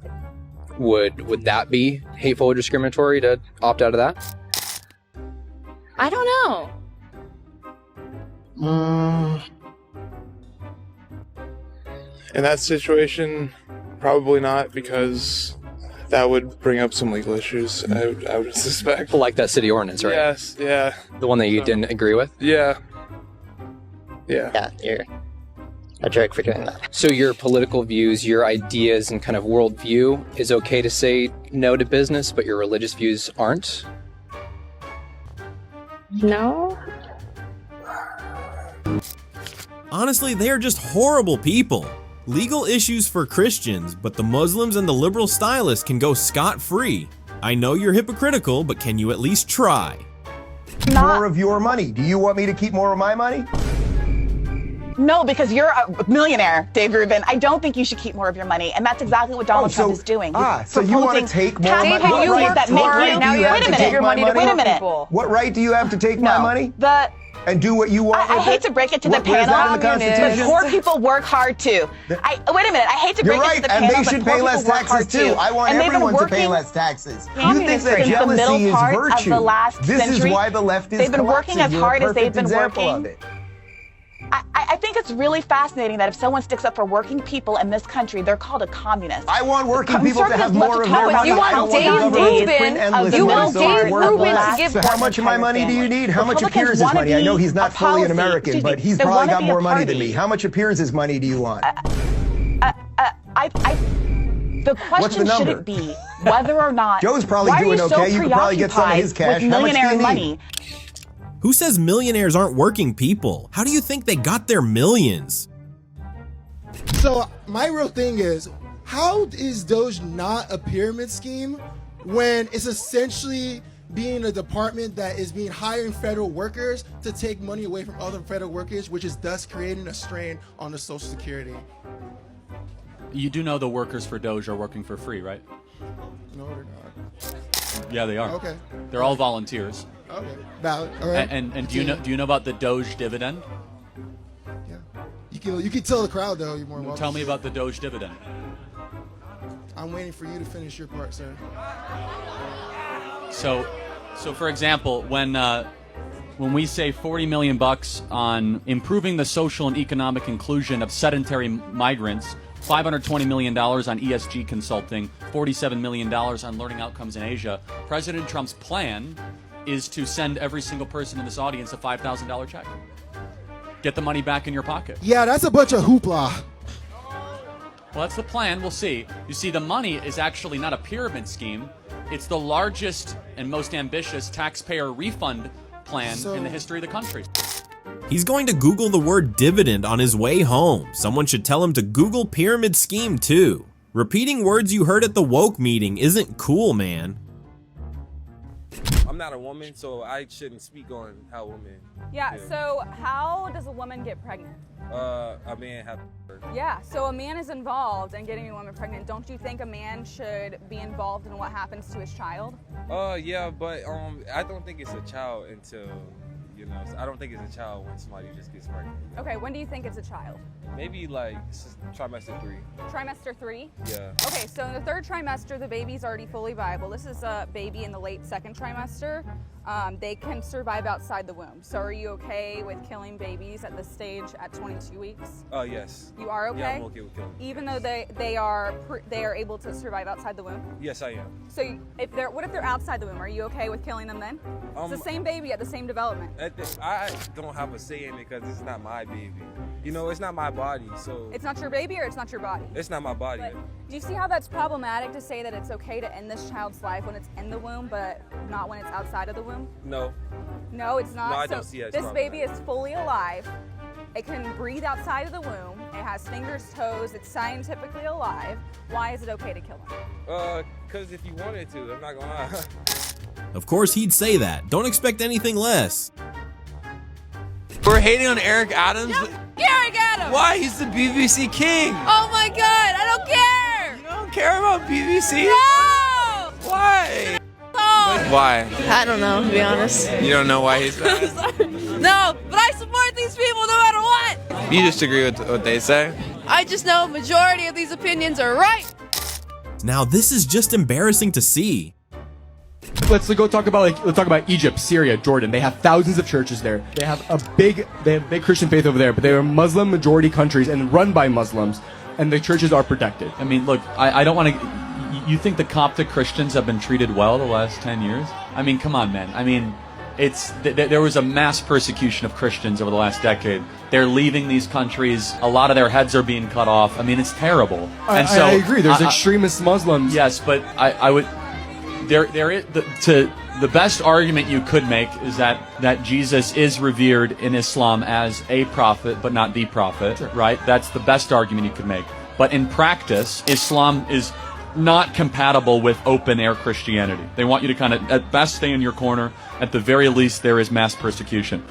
[SPEAKER 14] Would that be hateful or discriminatory to opt out of that?
[SPEAKER 11] I don't know.
[SPEAKER 24] In that situation, probably not, because that would bring up some legal issues, I would suspect.
[SPEAKER 14] Like that city ordinance, right?
[SPEAKER 24] Yes, yeah.
[SPEAKER 14] The one that you didn't agree with?
[SPEAKER 24] Yeah. Yeah.
[SPEAKER 15] Yeah, you're a jerk for doing that.
[SPEAKER 14] So your political views, your ideas, and kind of worldview is okay to say no to business, but your religious views aren't?
[SPEAKER 11] No.
[SPEAKER 1] Honestly, they are just horrible people. Legal issues for Christians, but the Muslims and the liberal stylists can go scot-free. I know you're hypocritical, but can you at least try?
[SPEAKER 26] More of your money. Do you want me to keep more of my money?
[SPEAKER 27] No, because you're a millionaire, Dave Rubin. I don't think you should keep more of your money, and that's exactly what Donald Trump is doing.
[SPEAKER 26] So you want to take more money?
[SPEAKER 27] Wait a minute.
[SPEAKER 26] What right do you have to take my money? And do what you want
[SPEAKER 27] I
[SPEAKER 26] with
[SPEAKER 27] hate
[SPEAKER 26] it?
[SPEAKER 27] to break it to the
[SPEAKER 26] Where's
[SPEAKER 27] panel,
[SPEAKER 26] that in the Constitution?
[SPEAKER 27] but poor people work hard too. Wait a minute, I hate to break it to the panel,
[SPEAKER 26] and they should pay less taxes too. I want everyone to pay less taxes. You think that jealousy is virtue. This is why the left is
[SPEAKER 27] They've been working as hard as they've been
[SPEAKER 26] example
[SPEAKER 27] working.
[SPEAKER 26] of it.
[SPEAKER 27] I think it's really fascinating that if someone sticks up for working people in this country, they're called a communist.
[SPEAKER 26] I want working people to have more of their money.
[SPEAKER 27] You want Dave Rubin to give.
[SPEAKER 26] So how much of my money do you need? How much of Piers' money? I know he's not fully an American, but he's probably got more money than me. How much of Piers' money do you want?
[SPEAKER 27] The question shouldn't be whether or not.
[SPEAKER 26] Joe's probably doing okay. You could probably get some of his cash. How much do you need?
[SPEAKER 1] Who says millionaires aren't working people? How do you think they got their millions?
[SPEAKER 28] So my real thing is, how is DOGE not a pyramid scheme when it's essentially being a department that is being hiring federal workers to take money away from other federal workers, which is thus creating a strain on the Social Security?
[SPEAKER 12] You do know the workers for DOGE are working for free, right?
[SPEAKER 28] No, they're not.
[SPEAKER 12] Yeah, they are.
[SPEAKER 28] Okay.
[SPEAKER 12] They're all volunteers.
[SPEAKER 28] Okay. Valid. All right.
[SPEAKER 12] And do you know about the DOGE dividend?
[SPEAKER 28] Yeah. You can tell the crowd though. You're more welcome.
[SPEAKER 12] Tell me about the DOGE dividend.
[SPEAKER 28] I'm waiting for you to finish your part, sir.
[SPEAKER 12] So for example, when we say $40 million on improving the social and economic inclusion of sedentary migrants, $520 million on ESG consulting, $47 million on learning outcomes in Asia, President Trump's plan is to send every single person in this audience a $5,000 check. Get the money back in your pocket.
[SPEAKER 28] Yeah, that's a bunch of hoopla.
[SPEAKER 12] Well, that's the plan. We'll see. You see, the money is actually not a pyramid scheme. It's the largest and most ambitious taxpayer refund plan in the history of the country.
[SPEAKER 1] He's going to Google the word dividend on his way home. Someone should tell him to Google pyramid scheme too. Repeating words you heard at the woke meeting isn't cool, man.
[SPEAKER 3] I'm not a woman, so I shouldn't speak on how women.
[SPEAKER 4] Yeah, so how does a woman get pregnant?
[SPEAKER 3] A man has.
[SPEAKER 4] Yeah, so a man is involved in getting a woman pregnant. Don't you think a man should be involved in what happens to his child?
[SPEAKER 3] Yeah, but I don't think it's a child until, you know, I don't think it's a child when somebody just gets pregnant.
[SPEAKER 4] Okay, when do you think it's a child?
[SPEAKER 3] Maybe like trimester 3.
[SPEAKER 4] Trimester 3?
[SPEAKER 3] Yeah.
[SPEAKER 4] Okay, so in the 3rd trimester, the baby's already fully viable. This is a baby in the late 2nd trimester. They can survive outside the womb. So are you okay with killing babies at this stage at 22 weeks?
[SPEAKER 3] Yes.
[SPEAKER 4] You are okay?
[SPEAKER 3] Yeah, I'm okay with killing.
[SPEAKER 4] Even though they are able to survive outside the womb?
[SPEAKER 3] Yes, I am.
[SPEAKER 4] So what if they're outside the womb? Are you okay with killing them then? It's the same baby at the same development.
[SPEAKER 3] I don't have a say in it because it's not my baby. You know, it's not my body, so.
[SPEAKER 4] It's not your baby or it's not your body?
[SPEAKER 3] It's not my body.
[SPEAKER 4] But do you see how that's problematic to say that it's okay to end this child's life when it's in the womb, but not when it's outside of the womb?
[SPEAKER 3] No.
[SPEAKER 4] No, it's not.
[SPEAKER 3] No, I don't see it as
[SPEAKER 4] this baby is fully alive. It can breathe outside of the womb. It has fingers, toes. It's scientifically alive. Why is it okay to kill him?
[SPEAKER 3] Because if you wanted to, I'm not gonna lie.
[SPEAKER 1] Of course he'd say that. Don't expect anything less.
[SPEAKER 6] We're hating on Eric Adams.
[SPEAKER 2] Eric Adams!
[SPEAKER 6] Why? He's the BBC king.
[SPEAKER 2] Oh my god, I don't care!
[SPEAKER 6] You don't care about BBC?
[SPEAKER 2] No!
[SPEAKER 6] Why?
[SPEAKER 2] Oh.
[SPEAKER 6] Why?
[SPEAKER 2] I don't know, to be honest.
[SPEAKER 6] You don't know why he's bad?
[SPEAKER 2] No, but I support these people no matter what!
[SPEAKER 6] You just agree with what they say?
[SPEAKER 2] I just know majority of these opinions are right!
[SPEAKER 1] Now this is just embarrassing to see.
[SPEAKER 8] Let's go talk about Egypt, Syria, Jordan. They have thousands of churches there. They have big Christian faith over there, but they are Muslim majority countries and run by Muslims, and the churches are protected.
[SPEAKER 12] I mean, look, I don't want to. You think the Coptic Christians have been treated well the last 10 years? I mean, come on, man. I mean, there was a mass persecution of Christians over the last decade. They're leaving these countries. A lot of their heads are being cut off. I mean, it's terrible.
[SPEAKER 8] And so I agree. There's extremist Muslims.
[SPEAKER 12] Yes, but I would. The best argument you could make is that Jesus is revered in Islam as a prophet, but not the prophet, right? That's the best argument you could make. But in practice, Islam is not compatible with open-air Christianity. They want you to kind of, at best, stay in your corner. At the very least, there is mass persecution.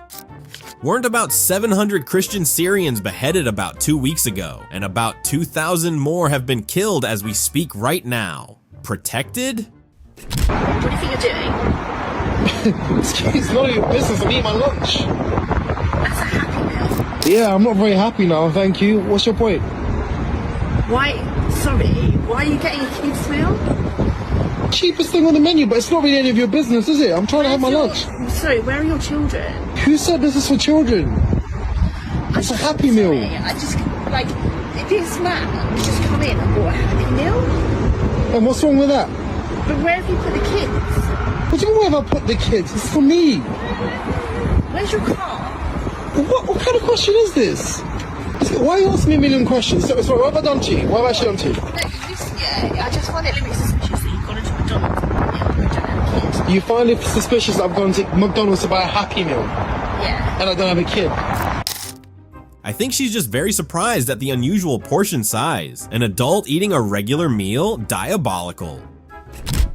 [SPEAKER 1] Weren't about 700 Christian Syrians beheaded about 2 weeks ago, and about 2,000 more have been killed as we speak right now. Protected?
[SPEAKER 2] What do you think you're doing?
[SPEAKER 16] It's none of your business. I'm eating my lunch.
[SPEAKER 2] That's a happy meal.
[SPEAKER 16] Yeah, I'm not very happy now, thank you. What's your point?
[SPEAKER 2] Why are you getting a kids meal?
[SPEAKER 16] Cheapest thing on the menu, but it's not really any of your business, is it? I'm trying to have my lunch.
[SPEAKER 2] Sorry, where are your children?
[SPEAKER 16] Who said this is for children? It's a happy meal.
[SPEAKER 2] I just, this man just come in and bought a happy meal.
[SPEAKER 16] And what's wrong with that?
[SPEAKER 2] But where have you put the kids?
[SPEAKER 16] What do you mean where have I put the kids? It's for me.
[SPEAKER 2] Where's your car?
[SPEAKER 16] What kind of question is this? Why are you asking me a million questions? Sorry, what have I done to you? What have I actually done to you?
[SPEAKER 2] No, I just find it a little bit suspicious that you've gone into McDonald's and don't have a kid.
[SPEAKER 16] You find it suspicious that I've gone to McDonald's to buy a Happy Meal?
[SPEAKER 2] Yeah.
[SPEAKER 16] And I don't have a kid?
[SPEAKER 1] I think she's just very surprised at the unusual portion size. An adult eating a regular meal? Diabolical.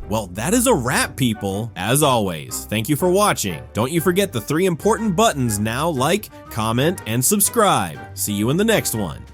[SPEAKER 1] Well, that is a wrap, people. As always, thank you for watching. Don't you forget the 3 important buttons now: like, comment, and subscribe. See you in the next one.